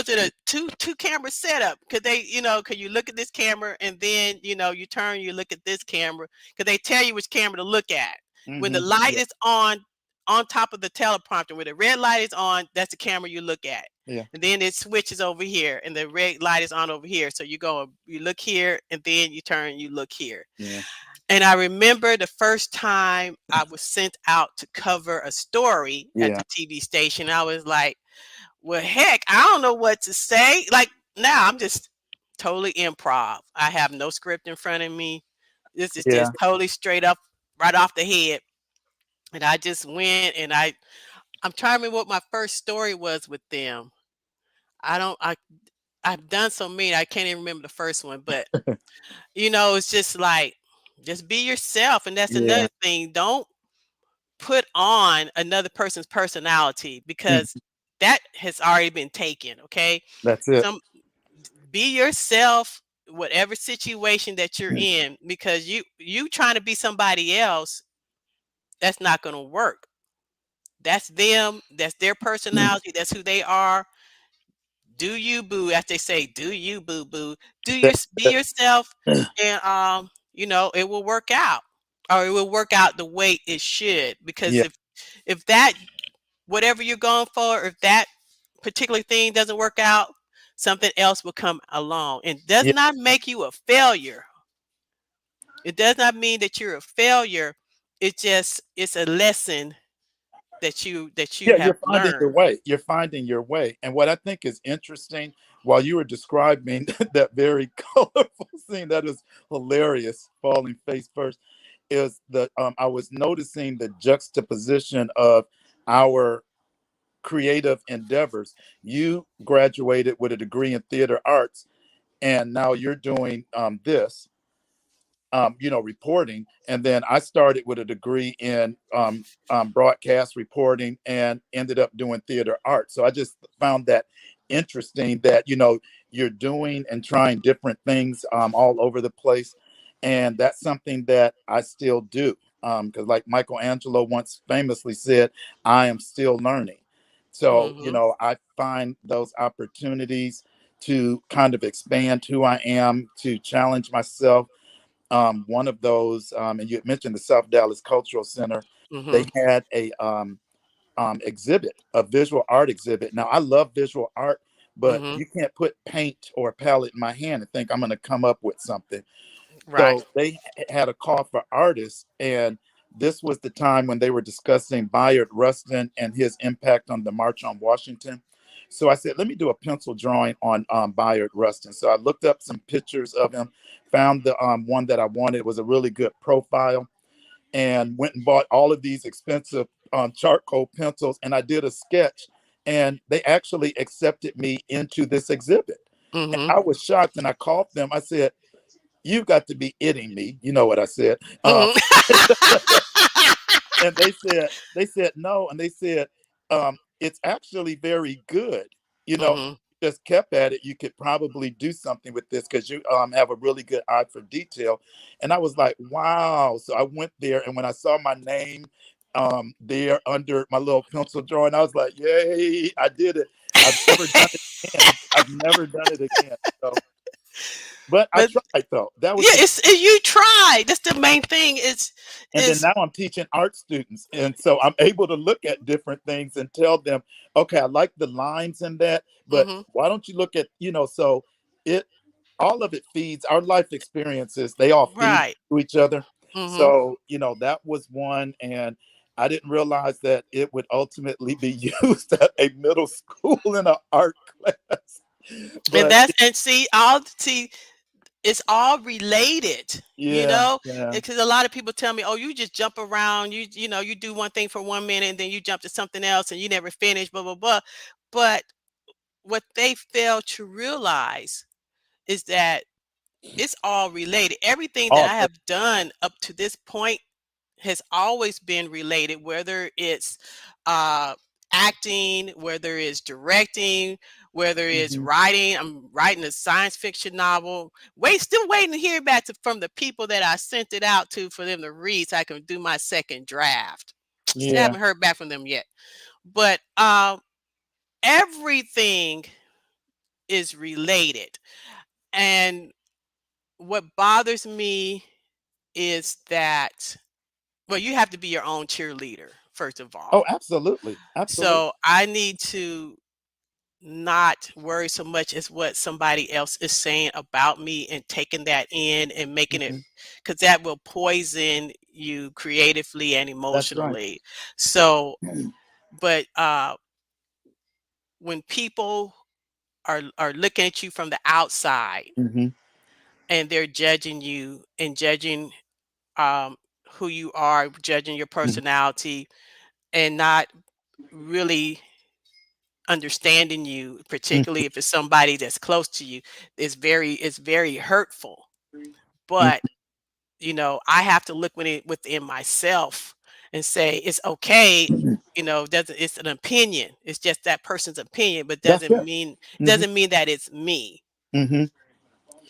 it a two camera setup? Could they, could you look at this camera and then you turn, you look at this camera? Could they tell you which camera to look at? When the Hmm. light Yeah, is on top of the teleprompter, when the red light is on, that's the camera you look at. yeah, And then it switches over here, and the red light is on over here. So you look here, and then you turn, you look here. yeah, And I remember the first time I was sent out to cover a story at yeah. the TV station. I was like, well, heck, I don't know what to say. Like now, I'm just totally improv. I have no script in front of me. This is Yeah. just totally straight up right off the head. And I just went and I'm trying to remember what my first story was with them. I don't I've done so many I can't even remember the first one, but it's just like just be yourself, and that's Yeah. another thing. Don't put on another person's personality Mhm. because that has already been taken, okay? That's it. Some Be yourself whatever situation that you're in, because you trying to be somebody else, that's not going to work. That's them, that's their personality, that's who they are. Do you boo, as they say, do you boo boo. Be yourself, and it will work out, or it will work out the way it should, because Yeah. if that whatever you're going for, if that particular thing doesn't work out, something else will come along, and does Yeah. not make you a failure. It does not mean that you're a failure. It's a lesson that you Yeah, have you're finding your learned. way. You're finding your way. And what I think is interesting, while you were describing that very colorful scene, that is hilarious, falling face first, is the I was noticing the juxtaposition of our creative endeavors. You graduated with a degree in theater arts, and now you're doing this, reporting. And then I started with a degree in broadcast reporting and ended up doing theater art. So I just found that interesting that, you're doing and trying different things all over the place. And that's something that I still do. Because, like Michelangelo once famously said, I am still learning. So, Mhm. I find those opportunities to kind of expand who I am, to challenge myself. One of those, and you had mentioned the South Dallas Cultural Center. They Mhm. had a exhibit, a visual art exhibit. Now, I love visual art, but Mhm. you can't put paint or a palette in my hand and think I'm going to come up with something. Right. So they had a call for artists, and this was the time when they were discussing Bayard Rustin and his impact on the March on Washington. So I said, let me do a pencil drawing on Bayard Rustin. So I looked up some pictures of him, found the one that I wanted. It was a really good profile, and went and bought all of these expensive charcoal pencils, and I did a sketch, and they actually accepted me into this exhibit. And Mhm. I was shocked, and I called them. I said, "You've got to be kidding me." You know what I said. Mhm. And they said no, and they said, it's actually very good. Mhm. Just kept at it, you could probably do something with this because you have a really good eye for detail. And I was like, wow. So I went there, and when I saw my name there under my little pencil drawing, I was like, yay, I did it. I've never done it again. I've never done it again. So, but I But tried though. That was yeah, the you tried. That's the main thing. And then Is now I'm teaching art students. And so I'm able to look at different things and tell them, okay, I like the lines in that, but Mhm. why don't you look at, so it, all of it feeds our life experiences. They all feed Right. to each other. Mhm. So, that was one. And I didn't realize that it would ultimately be used at a middle school in an art class. And But that's and see, it's all related, yeah, yeah, because a lot of people tell me, "Oh, you just jump around. You do one thing for 1 minute and then you jump to something else and you never finish." Blah blah blah. But what they fail to realize is that it's all related. Everything that all I have done up to this point has always been related, whether it's uh, acting, whether it's directing, whether it's mhm, writing. I'm writing a science fiction novel. Still waiting to hear back from the people that I sent it out to for them to read, so I can do my second draft. Still yeah, haven't heard back from them yet, but everything is related. And what bothers me is that, well, you have to be your own cheerleader, first of oh, all. absolutely, absolutely. So I need to not worry so much as what somebody else is saying about me and taking that in and making it, Mhm, because that will poison you creatively and that's right. emotionally. So, but when people are looking at you from the outside Mhm. and they're judging you and judging um, who you are, judging your personality, and not really understanding you, Mhm. particularly if it's somebody that's close to you, it's very hurtful. Mhm. But I have to look within myself and say it's okay. Mhm. Doesn't it's an opinion. It's just that person's opinion, but That's it. Hmm. doesn't mean that it's me. Hmm.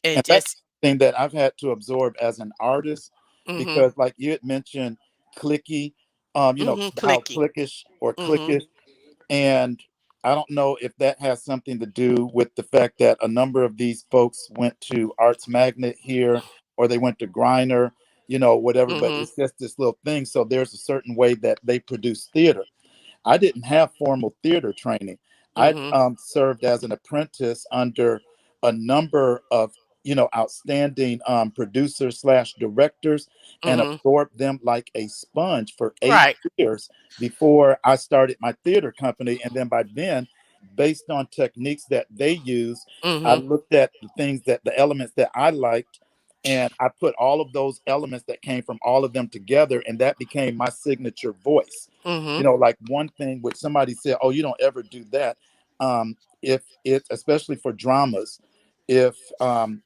It And that's just something that I've had to absorb as an artist, mhm because, like you had mentioned, clicky, how clicky. clickish or Mhm cliquish. And I don't know if that has something to do with the fact that a number of these folks went to Arts Magnet here, or they went to Griner, whatever, but mhm it's just this little thing. So there's a certain way that they produce theater. I didn't have formal theater training. I mhm served as an apprentice under a number of outstanding producers slash directors, and mhm absorbed them like a sponge for eight right. years before I started my theater company. And then by then, based on techniques that they use, I Mhm looked at the elements that I liked, and I put all of those elements that came from all of them together, and that became my signature voice. mhm Like one thing which somebody said, "Oh, you don't ever do that." If it, especially for dramas, if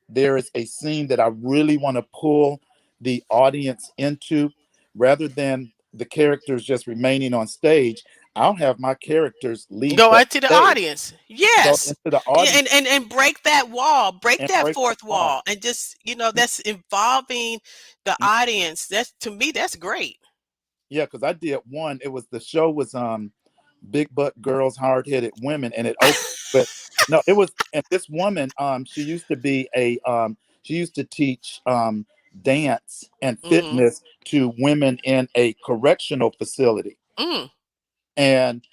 there is a scene that I really want to pull the audience into, rather than the characters just remaining on stage, I'll have my characters leave Go that out to the stage, audience. go Yes. into the Yeah, audience, and break that wall, break and that break the fourth wall. wall, and just that's involving the audience. That's to me, that's great. Yeah, because I did one. It was the show was big butt girls, hard headed women, and it opened with no, it was, and this woman, she used to teach dance and Mhm. fitness to women in a correctional facility. Mm. And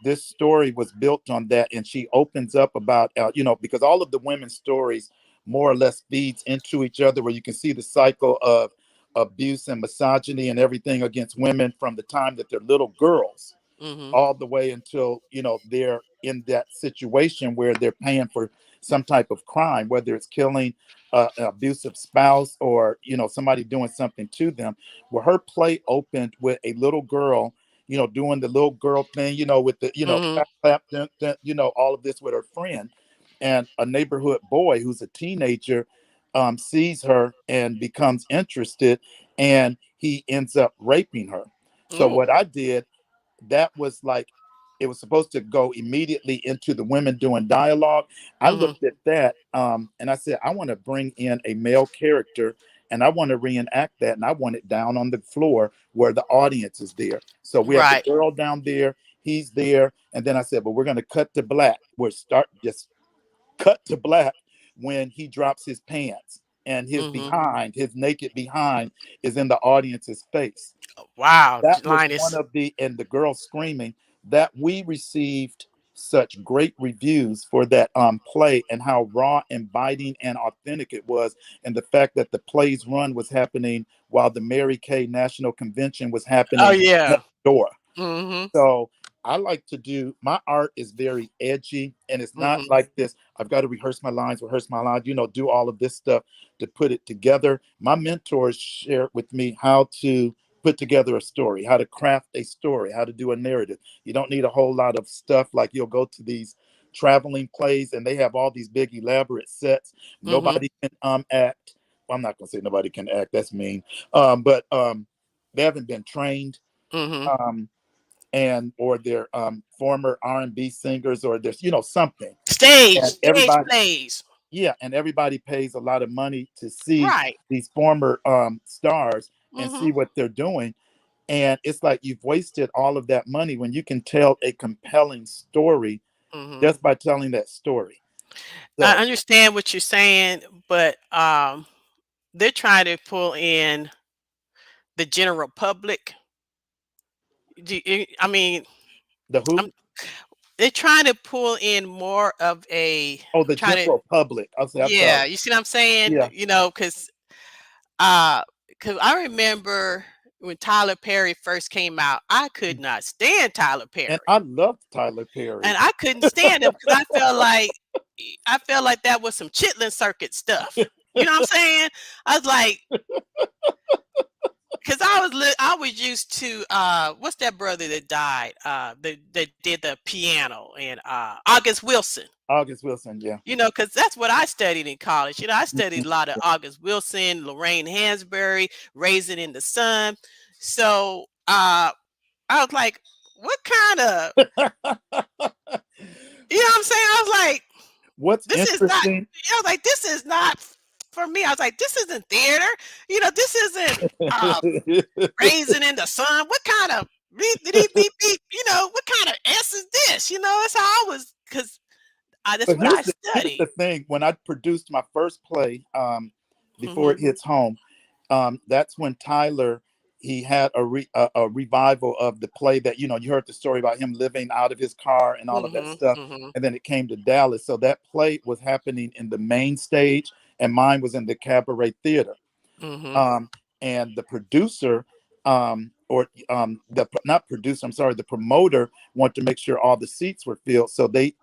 this story was built on that, and she opens up about because all of the women's stories more or less feeds into each other, where you can see the cycle of abuse and misogyny and everything against women from the time that they're little girls Mhm. all the way until they're in that situation where they're paying for some type of crime, whether it's killing an abusive spouse, or somebody doing something to them. Well, her play opened with a little girl, doing the little girl thing, with the Mhm. clap clap, dun, dun, all of this with her friend, and a neighborhood boy who's a teenager sees her and becomes interested, and he ends up raping her. So Mm. what I did, that was like, it was supposed to go immediately into the women doing dialogue. I Mhm. looked at that, and I said, I want to bring in a male character, and I want to reenact that, and I want it down on the floor where the audience is there. So we have the Right. girl down there, he's there, and then I said, but we're going to cut to black. We're start just cut to black when he drops his pants, and Mhm. his naked behind is in the audience's face. Wow, That was one Linus. of and the girl screaming, that we received such great reviews for that play, and how raw and biting and authentic it was, and the fact that the play's run was happening while the Mary Kay National Convention was Oh happening yeah. next door. Mhm. So I like to do, my art is very edgy, and it's not Mhm. like this. I've got to rehearse my lines, do all of this stuff to put it together. My mentors shared with me how to put together a story, how to craft a story, how to do a narrative. You don't need a whole lot of stuff. Like, you'll go to these traveling plays, and they have all these big elaborate sets. Mhm. Nobody can act. Well, I'm not gonna say nobody can act. That's mean. But they haven't been trained. Mhm. Um, and or they're former R&B singers, or there's something, and Stage everybody, plays. yeah, and everybody pays a lot of money to see Right. these former stars and see Mhm. what they're doing. And it's like, you've wasted all of that money when you can tell a compelling story Mhm. just by telling that story. I So understand what you're saying, but they're trying to pull in the general public. I mean, the I'm who? they're trying to pull in more of a Oh, the trying to general public. I'll say, I'm yeah, sorry. you see what I'm saying? Yeah. Uh, cause I remember when Tyler Perry first came out, I could not stand Tyler And Perry. I loved Tyler Perry. And I couldn't stand him because I felt like that was some chitlin circuit stuff. You know what I'm saying? I was like, I was used to what's that brother that died? That did the piano and August Wilson. August Wilson, yeah. You know, because that's what I studied in college. You know, I studied a lot of August Wilson, Lorraine Hansberry, Raisin in the Sun. So I was like, what kind of, you know what I'm saying? I was like, What's this is not, interesting? I was like, this is not for me. I was like, this isn't theater. You know, this isn't uh, Raisin in the Sun. What kind of beep, beep, beep, beep, you know, what kind of S is this? You know, that's how I was, because that's But what I here's studied. the thing. When I produced my first play, before Hmm. it hits home, that's when Tyler he had a revival of the play that you heard the story about him living out of his car and all of that Hmm. stuff, Hmm. and then it came to Dallas. So that play was happening in the main stage, and mine was in the Cabaret Theater. Hmm. um, and the producer, or the not producer, I'm sorry, the promoter wanted to make sure all the seats were filled. So they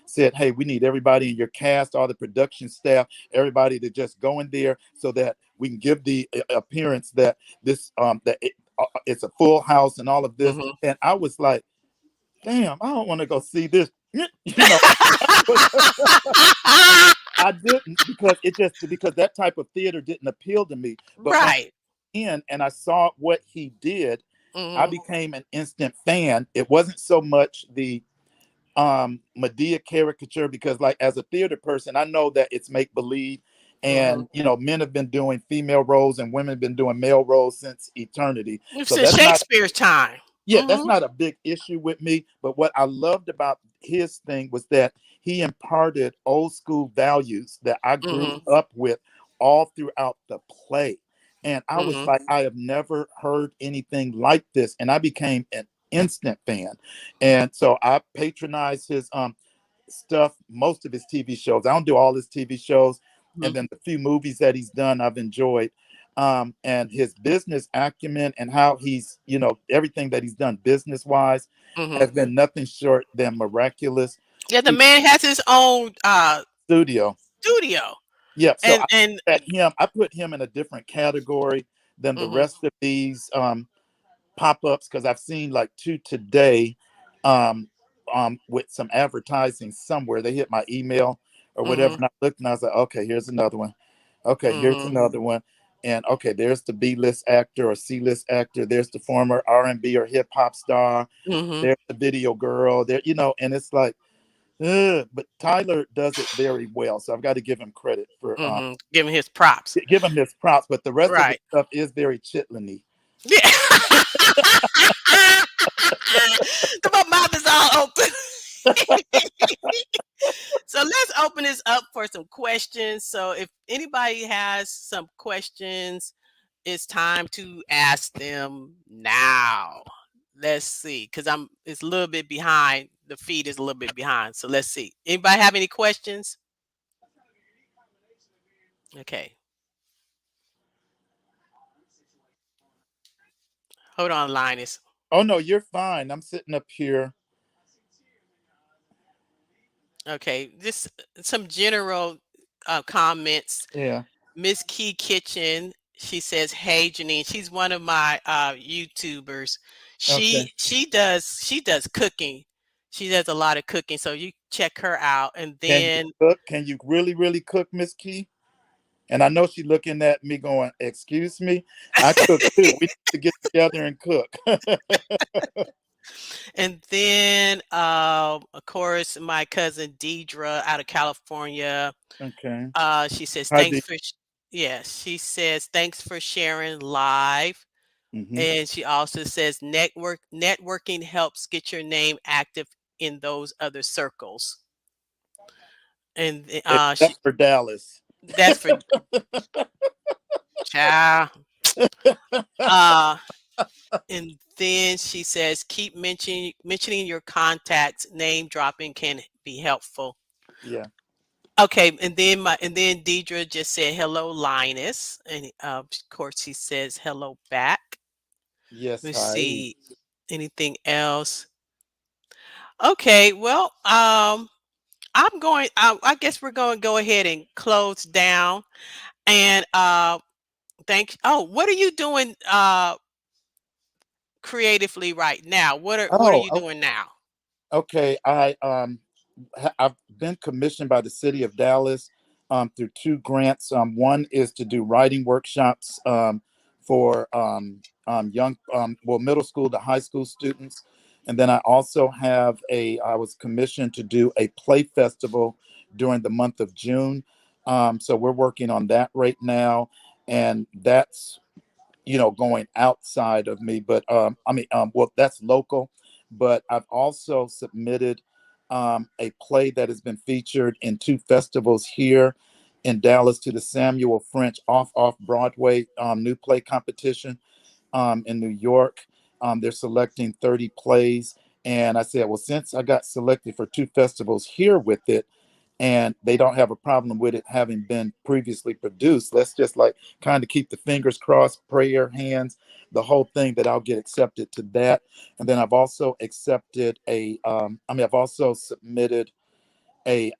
said, "Hey, we need everybody in your cast, all the production staff, everybody to just go in there so that we can give the appearance that it's a full house and all of this." Hmm. And I was like, "Damn, I don't want to go see this." You know, I didn't because that type of theater didn't appeal to me. But when Right. in and I saw what he did, I Hmm. became an instant fan. It wasn't so much the Medea caricature, because like as a theater person, I know that it's make believe, Hmm. and men have been doing female roles and women have been doing male roles since eternity. So Since Shakespeare's time. yeah, that's Hmm. not a big issue with me. But what I loved about his thing was that he imparted old school values that I grew Hmm. up with all throughout the play. And I was Hmm. like, I have never heard anything like this. And I became an instant fan. And so I patronized his stuff, most of his TV shows. I don't do all his TV shows. And then the few movies that he's done, I've enjoyed. And his business acumen and how he's, everything that he's done business wise Hmm. has been nothing short than miraculous. Yeah, the He man has his own studio. studio, Yep. So and I put him in a different category than the hmm. rest of these pop-ups, because I've seen like two today, um, with some advertising somewhere. They hit my email or whatever, Hmm. and I looked and I was like, okay, here's another one. Okay, here's Hmm. another one. And okay, there's the B-list actor or C-list actor. There's the former R&B or hip hop star. Hmm. There's the video girl. There, and it's like, ugh, but Tyler does it very well. So I've got to give him credit for Hmm. Giving his props. give him his props. But the rest of the Right. stuff is very chitliny. Yeah. My mouth is all open. So let's open this up for some questions. So if anybody has some questions, it's time to ask them now. Let's see, because it's a little bit behind. The feed is a little bit behind. So let's see. Anybody have any questions? Okay. Hold on, Linus. Oh no, you're fine. I'm sitting up here. Okay. Just some general comments. Yeah. Miss Key Kitchen, she says, "Hey Janine." She's one of my YouTubers. Okay. She does cooking. She does a lot of cooking, so you check her out. And Can you then cook? Can you really, really cook, Miss Key? And I know she's looking at me going, "Excuse me, I cook too. We need to get together and cook." of course, my cousin Deidre out of California. Okay. She says, Hi, D. yeah, she says, "Thanks for sharing live." Mm-hmm. And she also says, networking helps get your name active in those other circles. And she Except for Dallas. that's for child. Uh and then she says, keep mentioning your contacts. Name dropping can be helpful. Yeah. Okay, and then Deidre just said hello, Linus, and of course she says hello back. Yes. Let's Hi. see anything else. Okay, well, I guess we're going to go ahead and close down. And Thank Oh, what are you doing creatively right now? What are Oh, you doing now? okay. I've been commissioned by the city of Dallas through two grants. One is to do writing workshops for young, well, middle school to high school students, and then I also have a. I was commissioned to do a play festival during the month of June. So we're working on that right now, and that's going outside of me. But well, that's local. But I've also submitted a play that has been featured in two festivals here in Dallas to the Samuel French off Broadway new play competition in New York. They're selecting 30 plays. And I said, well, since I got selected for two festivals here with it, and they don't have a problem with it having been previously produced, let's just like kind of keep the fingers crossed, prayer hands, the whole thing that I'll get accepted to that. And then I've also accepted I've also submitted a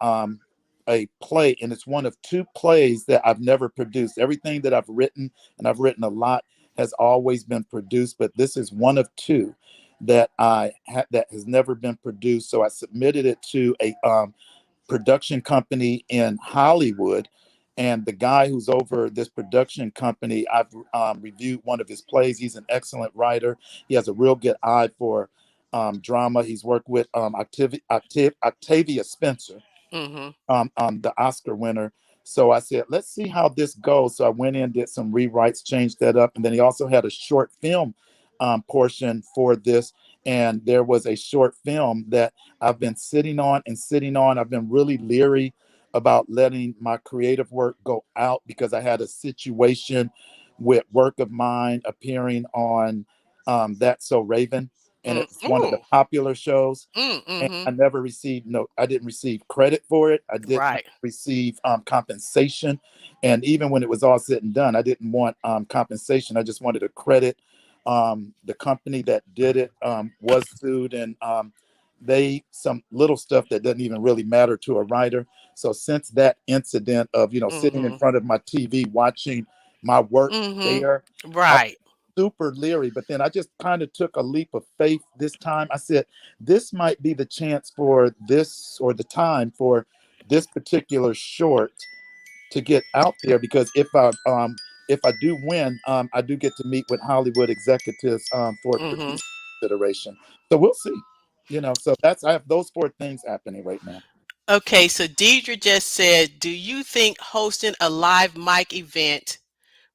a play, and it's one of two plays that I've never produced. Everything that I've written, and I've written a lot, has always been produced, but this is one of two that that has never been produced. So I submitted it to a production company in Hollywood. And the guy who's over this production company, I've reviewed one of his plays. He's an excellent writer. He has a real good eye for drama. He's worked with Octavia Spencer, Mhm. the Oscar winner. So I said, let's see how this goes. So I went in, did some rewrites, changed that up. And then he also had a short film portion for this. And there was a short film that I've been sitting on and sitting on. I've been really leery about letting my creative work go out because I had a situation with work of mine appearing on That's So Raven. And Mm. it's one of the Ooh. popular shows, and I Mhm. never received no, I didn't receive credit for it. I did not Right. receive compensation. And even when it was all said and done, I didn't want compensation. I just wanted a credit. The company that did it was sued, and they some little stuff that doesn't even really matter to a writer. So since that incident of sitting in Mhm. front of my TV watching my work Mhm. there, I Right. super leery. But then I just kind of took a leap of faith this time. I said, this might be the chance for this, or the time for this particular short to get out there, because if I do win, I do get to meet with Hollywood executives for Mhm. producer consideration. So we'll see. So that's I have those four things happening right now. Okay, so Deidre just said, "Do you think hosting a live mic event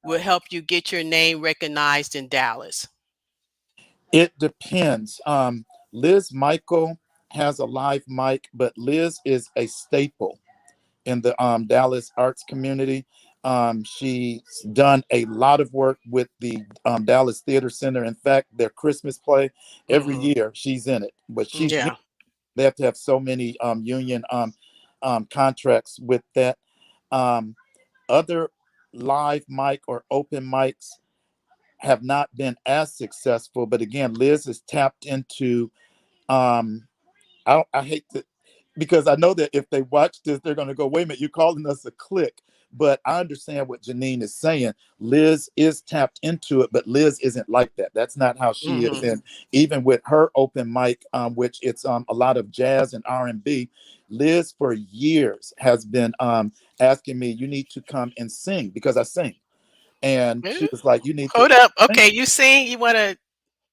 will help you get your name recognized in Dallas?" It depends. Liz Michael has a live mic, but Liz is a staple in the Dallas arts community. She's done a lot of work with the Dallas Theater Center. In fact, their Christmas play, every Mhm. year she's in it. But Yeah. they have to have so many union contracts with that. Um, Other live mic or open mics have not been as successful. But again, Liz has tapped into um, I hate to, because I know that if they watch this, they're going to go, wait a minute, you're calling us a clique. But I understand what Janine is saying. Liz is tapped into it, but Liz isn't like that. That's not how she is. Mhm. And even with her open mic, which it's a lot of jazz and R&B, Liz for years has been asking me, you need to come and sing, because I sing. And Eh, she was like, you need to Hold up. sing. Okay, you sing. You want to?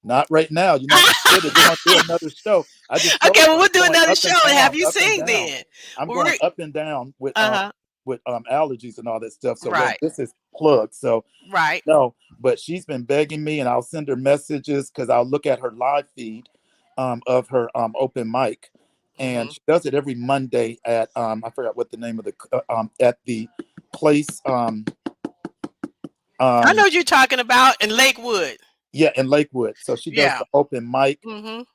Not right now. You're not gonna get it. We're gonna do another show. I just told Okay, you well, we'll I'm do going another up show and and have down, you up and sing down. then. I'm We're going up and down uh-huh. with allergies and all that stuff. So Right. this is plugged. So Right. no, but she's been begging me, and I'll send her messages because I'll look at her live feed of her open mic, and Mhm. she does it every Monday at I forgot what the name of the at the place I know um what you're talking about in Lakewood. yeah, in Lakewood. So she does Yeah. the open mic. Mhm.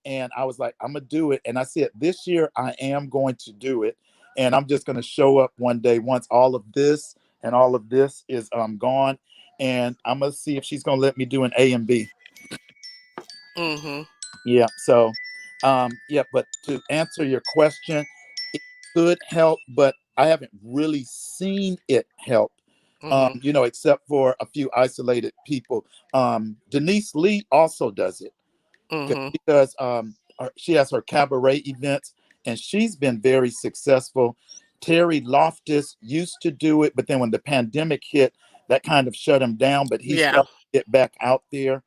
And I was like, I'm gonna do it. And I said, this year I am going to do it. And I'm just gonna show up one day once all of this and all of this is gone. And I'm gonna see if she's gonna let me do an A and B. Mhm. Yeah. So yeah, but to answer your question, it could help, but I haven't really seen it help Mhm. except for a few isolated people. Denise Lee also does it Mhm. because she has her cabaret events and she's been very successful. Terry Loftus used to do it, but then when the pandemic hit, that kind of shut him down, but he Yeah. started to get back out there.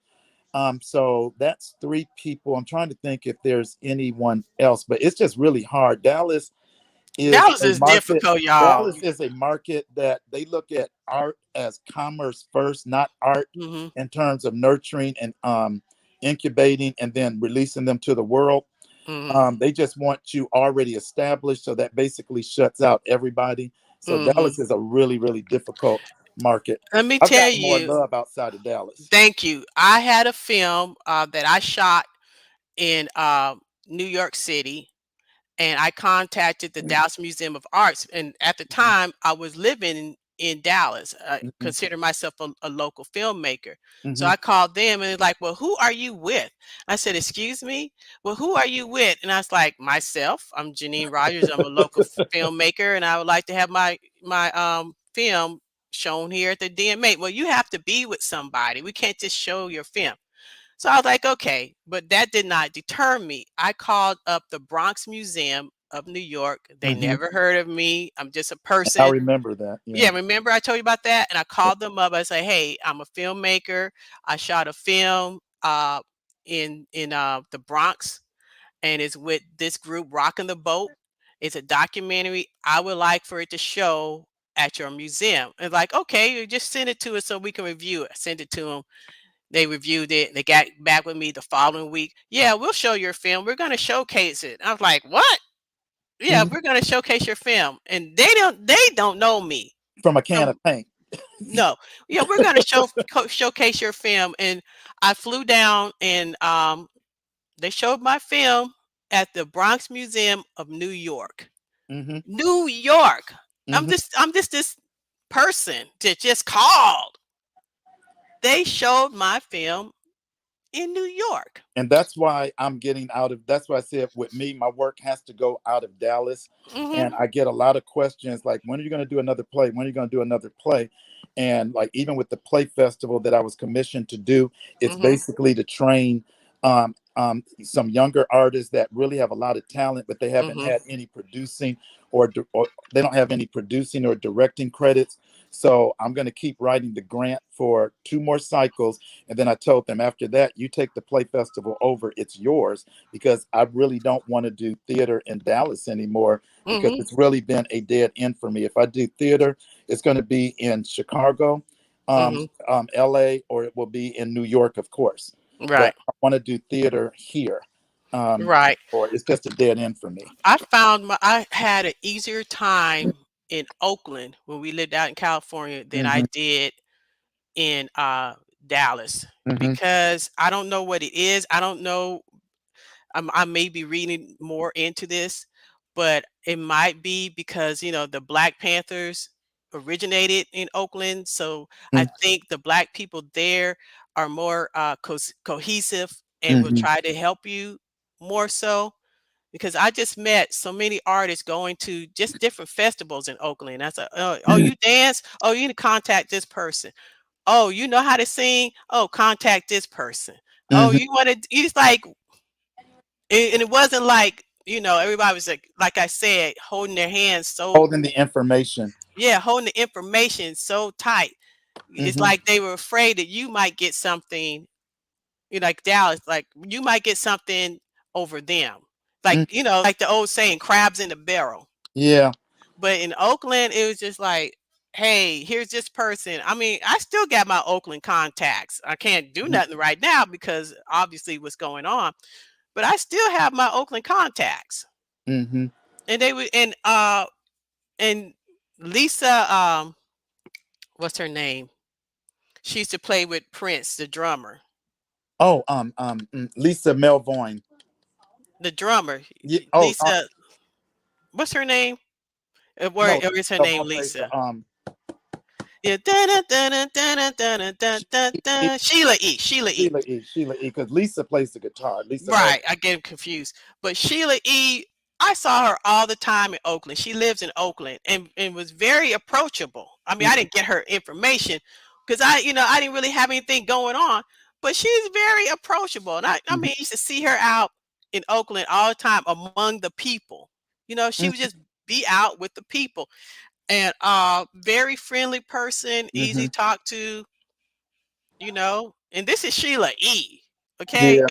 So that's three people. I'm trying to think if there's anyone else, but it's just really hard. Is Dallas a is market. difficult, y'all. Dallas is a market that they look at art as commerce first, not art Mhm. in terms of nurturing and incubating and then releasing them to the world. Mhm. They just want you already established, so that basically shuts out everybody. So Mhm. Dallas is a really, really difficult market. Let me I've tell gotten more you, love outside of Dallas. thank you. I had a film that I shot in New York City, and I contacted the Dallas Museum of Arts. And at the Mhm, time, I was living in Dallas. I mhm, consider myself a local filmmaker. So mhm, I called them and they're like, "Well, who are you with?" I said, "Excuse me? Well, who are you with?" And I was like, "Myself. I'm Janine Rogers. I'm a local filmmaker, and I would like to have my film shown here at the DMA." "Well, you have to be with somebody. We can't just show your film." So I was like, okay, but that did not deter me. I called up the Bronx Museum of New York. They mhm. never heard of me. I'm just a I person. remember that. Yeah, Yeah. remember I told you about that? And I called them up. I said, hey, I'm a filmmaker. I shot a film in the Bronx, and it's with this group Rocking the Boat. It's a documentary. I would like for it to show at your museum. And like, okay, you just send it to us so we can review it. I sent it to them. They reviewed it. They got back with me the following week. Yeah, we'll show your film. We're going to showcase it. I was like, what? Yeah, Mhm. we're going to showcase your film. And they don't know me. From a can Um, of paint. no. Yeah, we're going to showcase your film. And I flew down and they showed my film at the Bronx Museum of New York. Hmm. New York. I'm Hmm. just this person that just called. They showed my film in New York. And that's why I'm getting out of. That's why I said with me, my work has to go out of Dallas, Mhm. and I get a lot of questions like, "When are you going to do another play? When are you going to do another play?" And like even with the play festival that I was commissioned to do, it's Mhm. basically to train some younger artists that really have a lot of talent, but they haven't Mhm. had any producing or they don't have any producing or directing credits. So I'm going to keep writing the grant for two more cycles. And then I told them after that, you take the play festival over, it's yours, because I really don't want to do theater in Dallas anymore because Mhm. it's really been a dead end for me. If I do theater, it's going to be in Chicago, Mhm. LA, or it will be in New York, of course. But Right. I want to do theater here. Right. Or it's just a dead end for me. I had an easier time in Oakland when we lived out in California than I Hmm. did in Dallas, Hmm. because I don't know what it is. I don't know. I may be reading more into this, but it might be because, the Black Panthers originated in Oakland. So I think the Black people there are more cohesive and will Hmm. try to help you more so. Because I just met so many artists going to just different festivals in Oakland. I said, oh, you dance? Oh, you need to contact this person. Oh, you know how to sing? Oh, contact this person. Oh, Hmm. you want to, it's like, and it wasn't like, everybody was like I said, holding their hands so, Holding the information. yeah, holding the information so tight. It's Hmm. like they were afraid that you might get something, like Dallas, like you might get something over them. Like, like the old saying, crabs in the barrel. Yeah. But in Oakland, it was just like, hey, here's this person. I mean, I still got my Oakland contacts. I can't do nothing right now because obviously what's going on, but I still have my Oakland contacts. Hmm. And they would and Lisa, what's her name? She used to play with Prince, the drummer. Oh, Lisa Melvoin. The drummer. Yeah. Oh, Lisa, what's her name? Where no, or is her name Melvoin plays Lisa? the Yeah, dun, dun, dun, dun, dun, dun, dun, dun, she, dun. Sheila E. Sheila E. Sheila E. Because Lisa plays the guitar. Lisa Melvoin. Right, I get confused. But Sheila E, I saw her all the time in Oakland. She lives in Oakland and was very approachable. I mean, I Mhm, didn't get her information because I didn't really have anything going on. But she's very approachable, and I mhm, mean, I used to see her out in Oakland all the time among the people. She would mhm, just be out with the people, and very friendly person, easy mhm. to talk to. And this is Sheila E. Okay, Yeah,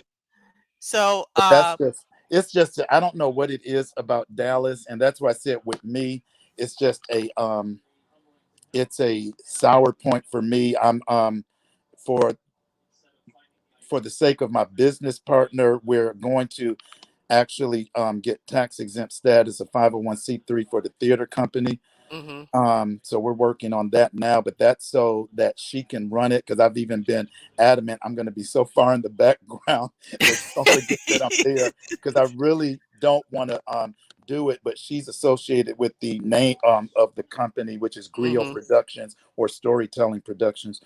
so but that's just it's just I don't know what it is about Dallas, and that's why I said with me, it's just it's a sour point for me. I'm for for the sake of my business partner, we're going to actually get tax exempt status of 501(c)(3) for the theater company. mhm. So we're working on that now, but that's so that she can run it because I've even been adamant I'm going to be so far in the background that she don't forget that I'm there because I really don't want to do it. But she's associated with the name of the company, which is Griot Mhm. Productions or Storytelling Productions.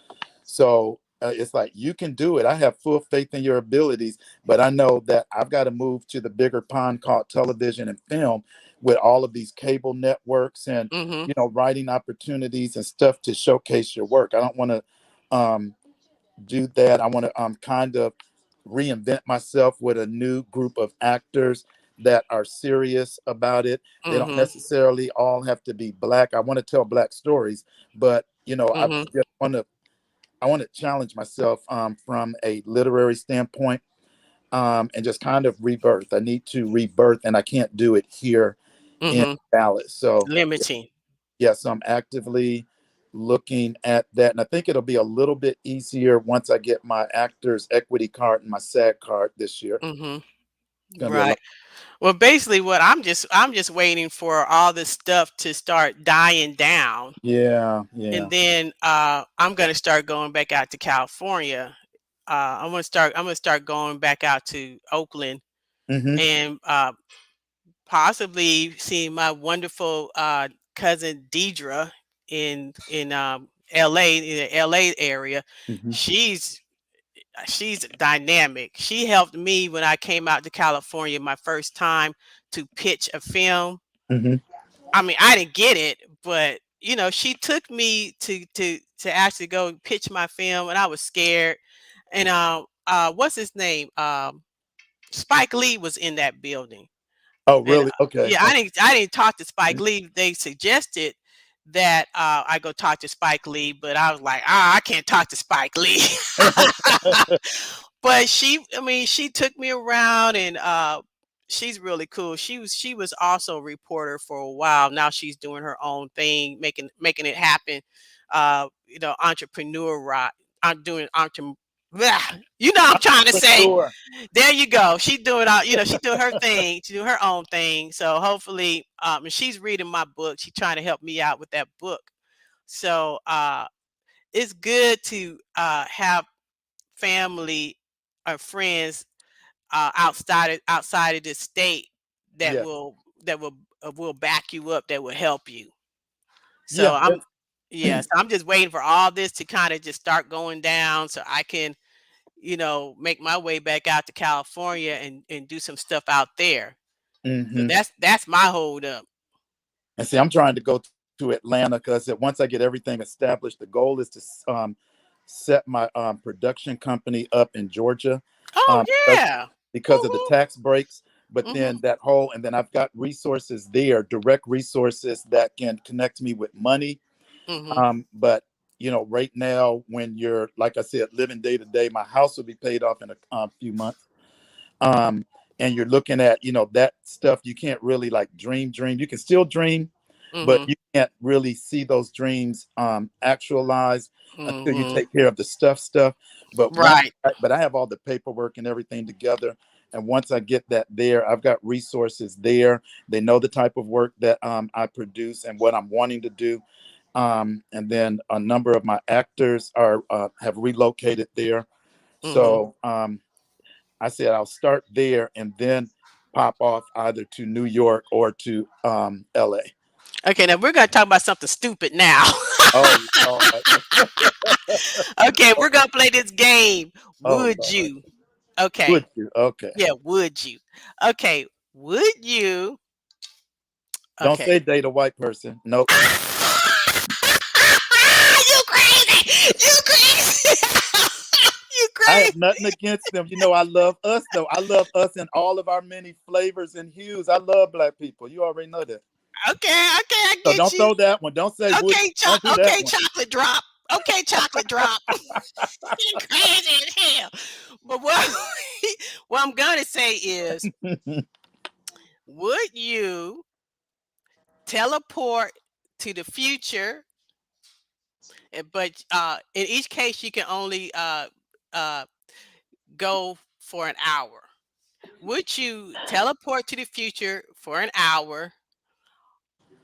So it's like you can do it. I have full faith in your abilities, but I know that I've got to move to the bigger pond called television and film with all of these cable networks and Mhm. writing opportunities and stuff to showcase your work. I don't want to um, do that. I want to kind of reinvent myself with a new group of actors that are serious about it. They don't Mhm. necessarily all have to be black. I want to tell black stories, but Mhm. I want to challenge myself from a literary standpoint and just kind of rebirth. I need to rebirth, and I can't do it here in Mhm. Dallas. So Limiting. yes, I'm actively looking at that. And I think it'll be a little bit easier once I get my actor's equity card and my SAG card this year. Mhm. It's going to be a Right. lot. Well, basically, what I'm just waiting for all this stuff to start dying down, Yeah, yeah. and then I'm gonna start going back out to California. I'm gonna start going back out to Oakland Mm-hmm, and possibly seeing my wonderful cousin Deidre in LA, in the LA area. mm-hmm, She's dynamic. She helped me when I came out to California my first time to pitch a film. mm-hmm, I mean, I didn't get it, but she took me to actually go pitch my film, and I was scared. And what's his name? Spike Lee was in that building, Oh, and really? Okay. yeah, Okay. I didn't talk to Spike Lee. They suggested that I go talk to Spike Lee, but I was like, I can't talk to Spike Lee. But I mean, she took me around, and she's really cool. She was also a reporter for a while. Now she's doing her own thing, making it happen. Entrepreneur rock. I'm doing entre I'm trying to say. Entrepreneur. There you go. She's doing she's doing her thing. She's doing her own thing. So hopefully, and she's reading my book. She's trying to help me out with that book. So it's good to have family or friends outside of this state that Yeah. will back you up, that will help you. So Yeah. I'm yeah, so I'm just waiting for all this to kind of just start going down so I can, make my way back out to California and do some stuff out there. So Mm-hmm. that's my hold up. And see, I'm trying to go to Atlanta because once I get everything established, the goal is to set my production company up in Georgia Oh because yeah. of the tax breaks. But Mhm. then and then I've got resources there, direct resources that can connect me with money. Mhm. But right now, when you're like I said, living day to day, my house will be paid off in a few months. Um, and you're looking at that stuff you can't really like dream. You can still dream, but Mhm. you can't really see those dreams actualize until you Mhm. take care of the stuff. But Right. I have all the paperwork and everything together. And once I get that there, I've got resources there. They know the type of work that I produce and what I'm wanting to do. And then a number of my actors are have relocated there. Mhm. So I said I'll start there and then pop off either to New York or to LA. Okay, now we're gonna talk about something stupid now. Oh, oh, Okay, we're oh, gonna play this game. oh Would Lord. you? Okay. Would you? Okay. Yeah, would you? Okay. Would you? Don't Okay. say date a white person. Nope. I Okay. have nothing against them. I love us though. I love us in all of our many flavors and hues. I love black people. You already know that. Okay. I So get don't you. throw that one. Don't say would. Okay, Don't do that okay, one. chocolate drop. Okay, chocolate drop. You crazy as hell. But what what I'm gonna say is, would you teleport to the future? But in each case, you can only uh, go for an hour. Would you teleport to the future for an hour,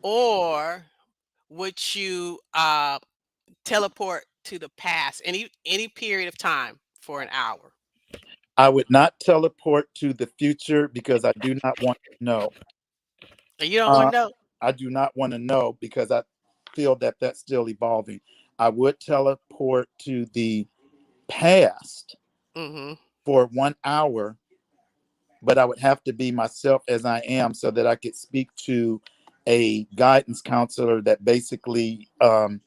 or would you teleport to the past any period of time for an hour? I would not teleport to the future because I do not want to know. You don't want Uh, to know. I do not want to know because I feel that that's still evolving. I would teleport to the past Mhm. for 1 hour, but I would have to be myself as I am so that I could speak to a guidance counselor that basically, and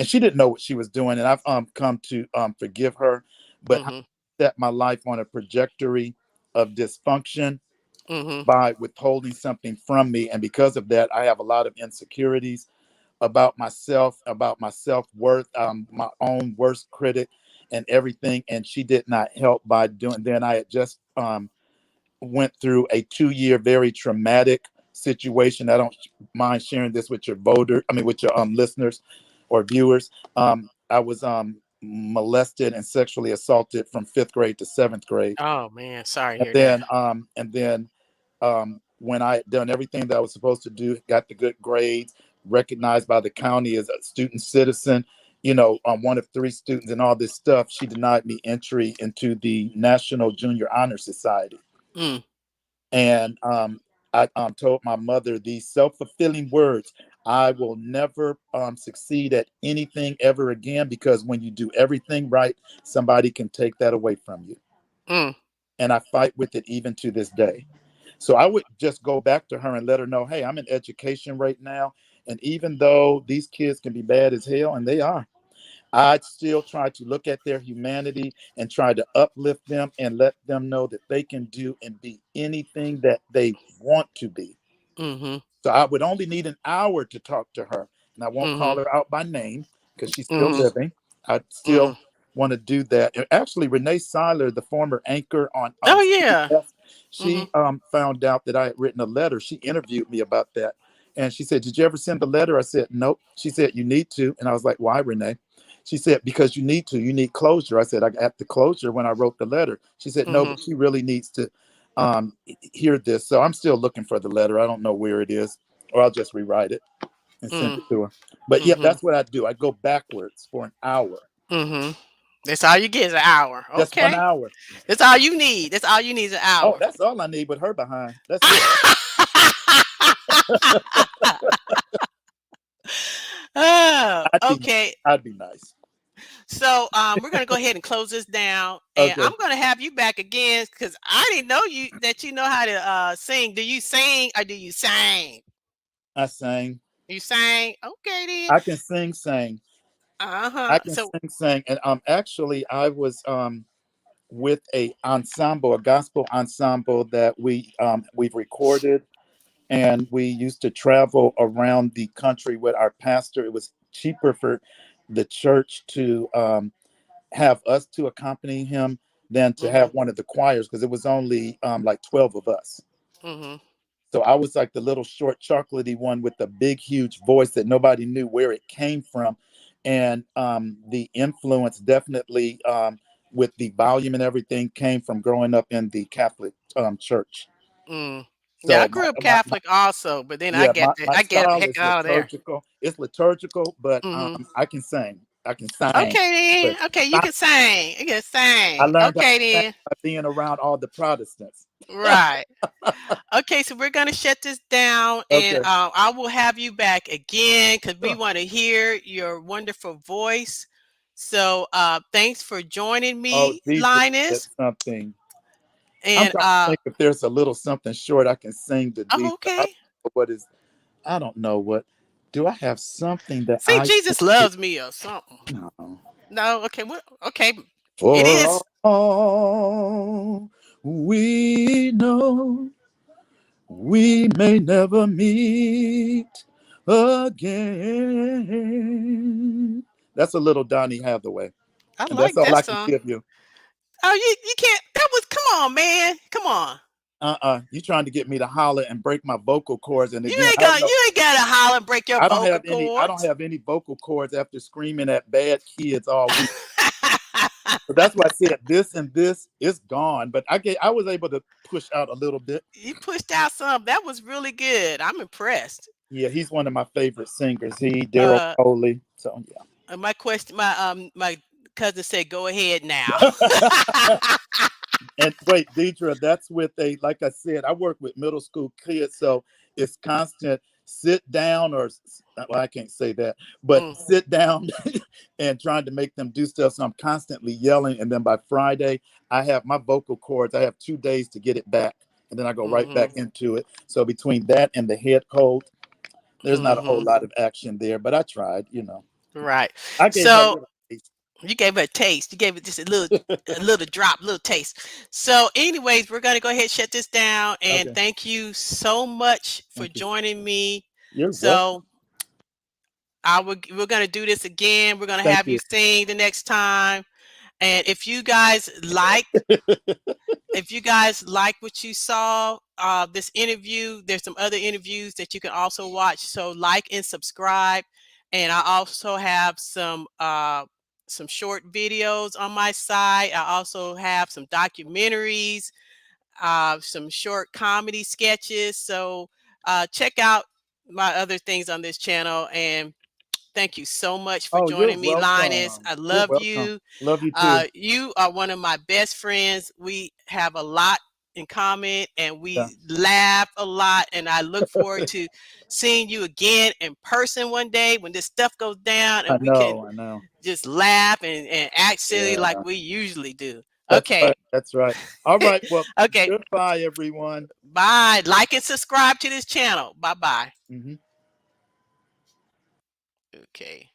she didn't know what she was doing, and I've come to forgive her, but I Mhm. set my life on a trajectory of dysfunction Mhm. by withholding something from me, and because of that, I have a lot of insecurities about myself, about my self-worth, my own worst critic and everything. And she did not help by doing. Then I had just went through a 2 year very traumatic situation. I don't mind sharing this with your with your listeners or viewers. I was molested and sexually assaulted from 5th grade to 7th grade. Oh man, sorry to And hear that. then when I had done everything that I was supposed to do, got the good grades, recognized by the county as a student citizen, I'm one of 3 students and all this stuff, she denied me entry into the National Junior Honor Society. Mm, And I told my mother these self-fulfilling words: I will never succeed at anything ever again, because when you do everything right, somebody can take that away from you. mm, And I fight with it even to this day. So I would just go back to her and let her know, hey, I'm in education right now. And even though these kids can be bad as hell, and they are, I'd still try to look at their humanity and try to uplift them and let them know that they can do and be anything that they want to be. mhm, So I would only need an hour to talk to her, and I won't call mhm, her out by name because she's still mhm, living. I mhm. still want to do that. And actually, Renee Seiler, the former anchor on Oh yeah. CBS, Mhm, she found out that I had written a letter. She interviewed me about that, and she said, "Did you ever send a letter?" I said, "Nope." She said, "You need to," and I was like, "Why, Renee?" She said, "Because you need to. You need closure." I said, "I got the closure when I wrote the letter." She said, "No, mhm, but she really needs to hear this." So I'm still looking for the letter. I don't know where it is, or I'll just rewrite it and send mm, it to her. But yeah, mhm, that's what I do. I go backwards for an hour, mhm. That's all you get is an hour. just one Okay. hour. That's all you need. That's all you need is an Oh, hour. that's all I need with her behind. That's it. Oh, I'd be nice. okay. I'd be nice. So we're gonna go ahead and close this down, and I'm Okay. gonna have you back again because I didn't know you know how to sing. Do you sing or do you sing? I sang. You sang? Okay then. I can sing. I Uh-huh. can So sing. And actually I was with a ensemble, a gospel ensemble that we've recorded, and we used to travel around the country with our pastor. It was cheaper for the church to have us to accompany him than to mhm, have one of the choirs, because it was only like 12 of us. mhm, So I was like the little short chocolatey one with the big huge voice that nobody knew where it came from. And the influence definitely, with the volume and everything, came from growing up in the Catholic church. mm. Yeah, I So grew up Catholic also, but then yeah, my I get the style heck is out of there. liturgical. It's liturgical, but Mhm. I can sing. I can sing. Okay But then. Okay, you can sing. You can I sing. learned how to Okay sing then. by being around all the Protestants. Right. Okay, so we're gonna shut this down, and Okay. I will have you back again because we Sure. want to hear your wonderful voice. So, thanks for joining Oh, me, Jesus did Linus. something. I'm And trying to think if there's a little something short I can sing to oh, Jesus. I don't okay. know what is. I don't know what. Do I have something that See, I Jesus sing to? loves me or something. No. No, okay, well, okay, it For is. all we know, we may never meet again. That's a little Donny Hathaway. I And that's like all that I can song. give you. Oh, you can't. That was, come on, man. Come on. You trying to get me to holler and break my vocal cords. And You again, ain't gonna. You ain't gotta holler and break your vocal I don't cords. have any vocal cords after screaming at bad kids all week. So that's why I said this and this is gone. But I was able to push out a little bit. You pushed out some. That was really good. I'm impressed. Yeah, he's one of my favorite singers. He, Daryl Uh, Coley. So my question, my cousin said, "Go ahead now." yeah. And wait, Deidre, that's with like I said, I work with middle school kids, so it's constant sit down well, I can't say that, but Mm, sit down and trying to make them do stuff. So I'm constantly yelling. And then by Friday, I have my vocal cords, I have 2 days to get it back. And then I go right back mm-hmm, into it. So between that and the head cold, there's not a whole mm-hmm. lot of action there, but I tried. Right. I gave her a So little taste. you gave it a taste. You gave it just a little drop, little taste. So, anyways, we're gonna go ahead and shut this down. And Okay. thank you so much for Thank you. joining me. You're welcome. So, we're gonna do this again. We're gonna Thank have you you. sing the next time. And if you guys like what you saw, this interview, there's some other interviews that you can also watch. So like and subscribe. And I also have some short videos on my site. I also have some documentaries, some short comedy sketches. So check out my other things on this channel. And thank you so much for Oh, you're joining me, Linus. welcome. I You're love welcome. you. Love you too. You are one of my best friends. We have a lot in common and Yeah. we laugh a lot. And I look forward to seeing you again in person one day when this stuff goes down I and we can know. I know. just laugh and act silly like Yeah. we usually do. That's Okay. right. That's right. All right. Well, Okay. goodbye, everyone. Bye. Like and subscribe to this channel. Bye bye. Mhm. Okay.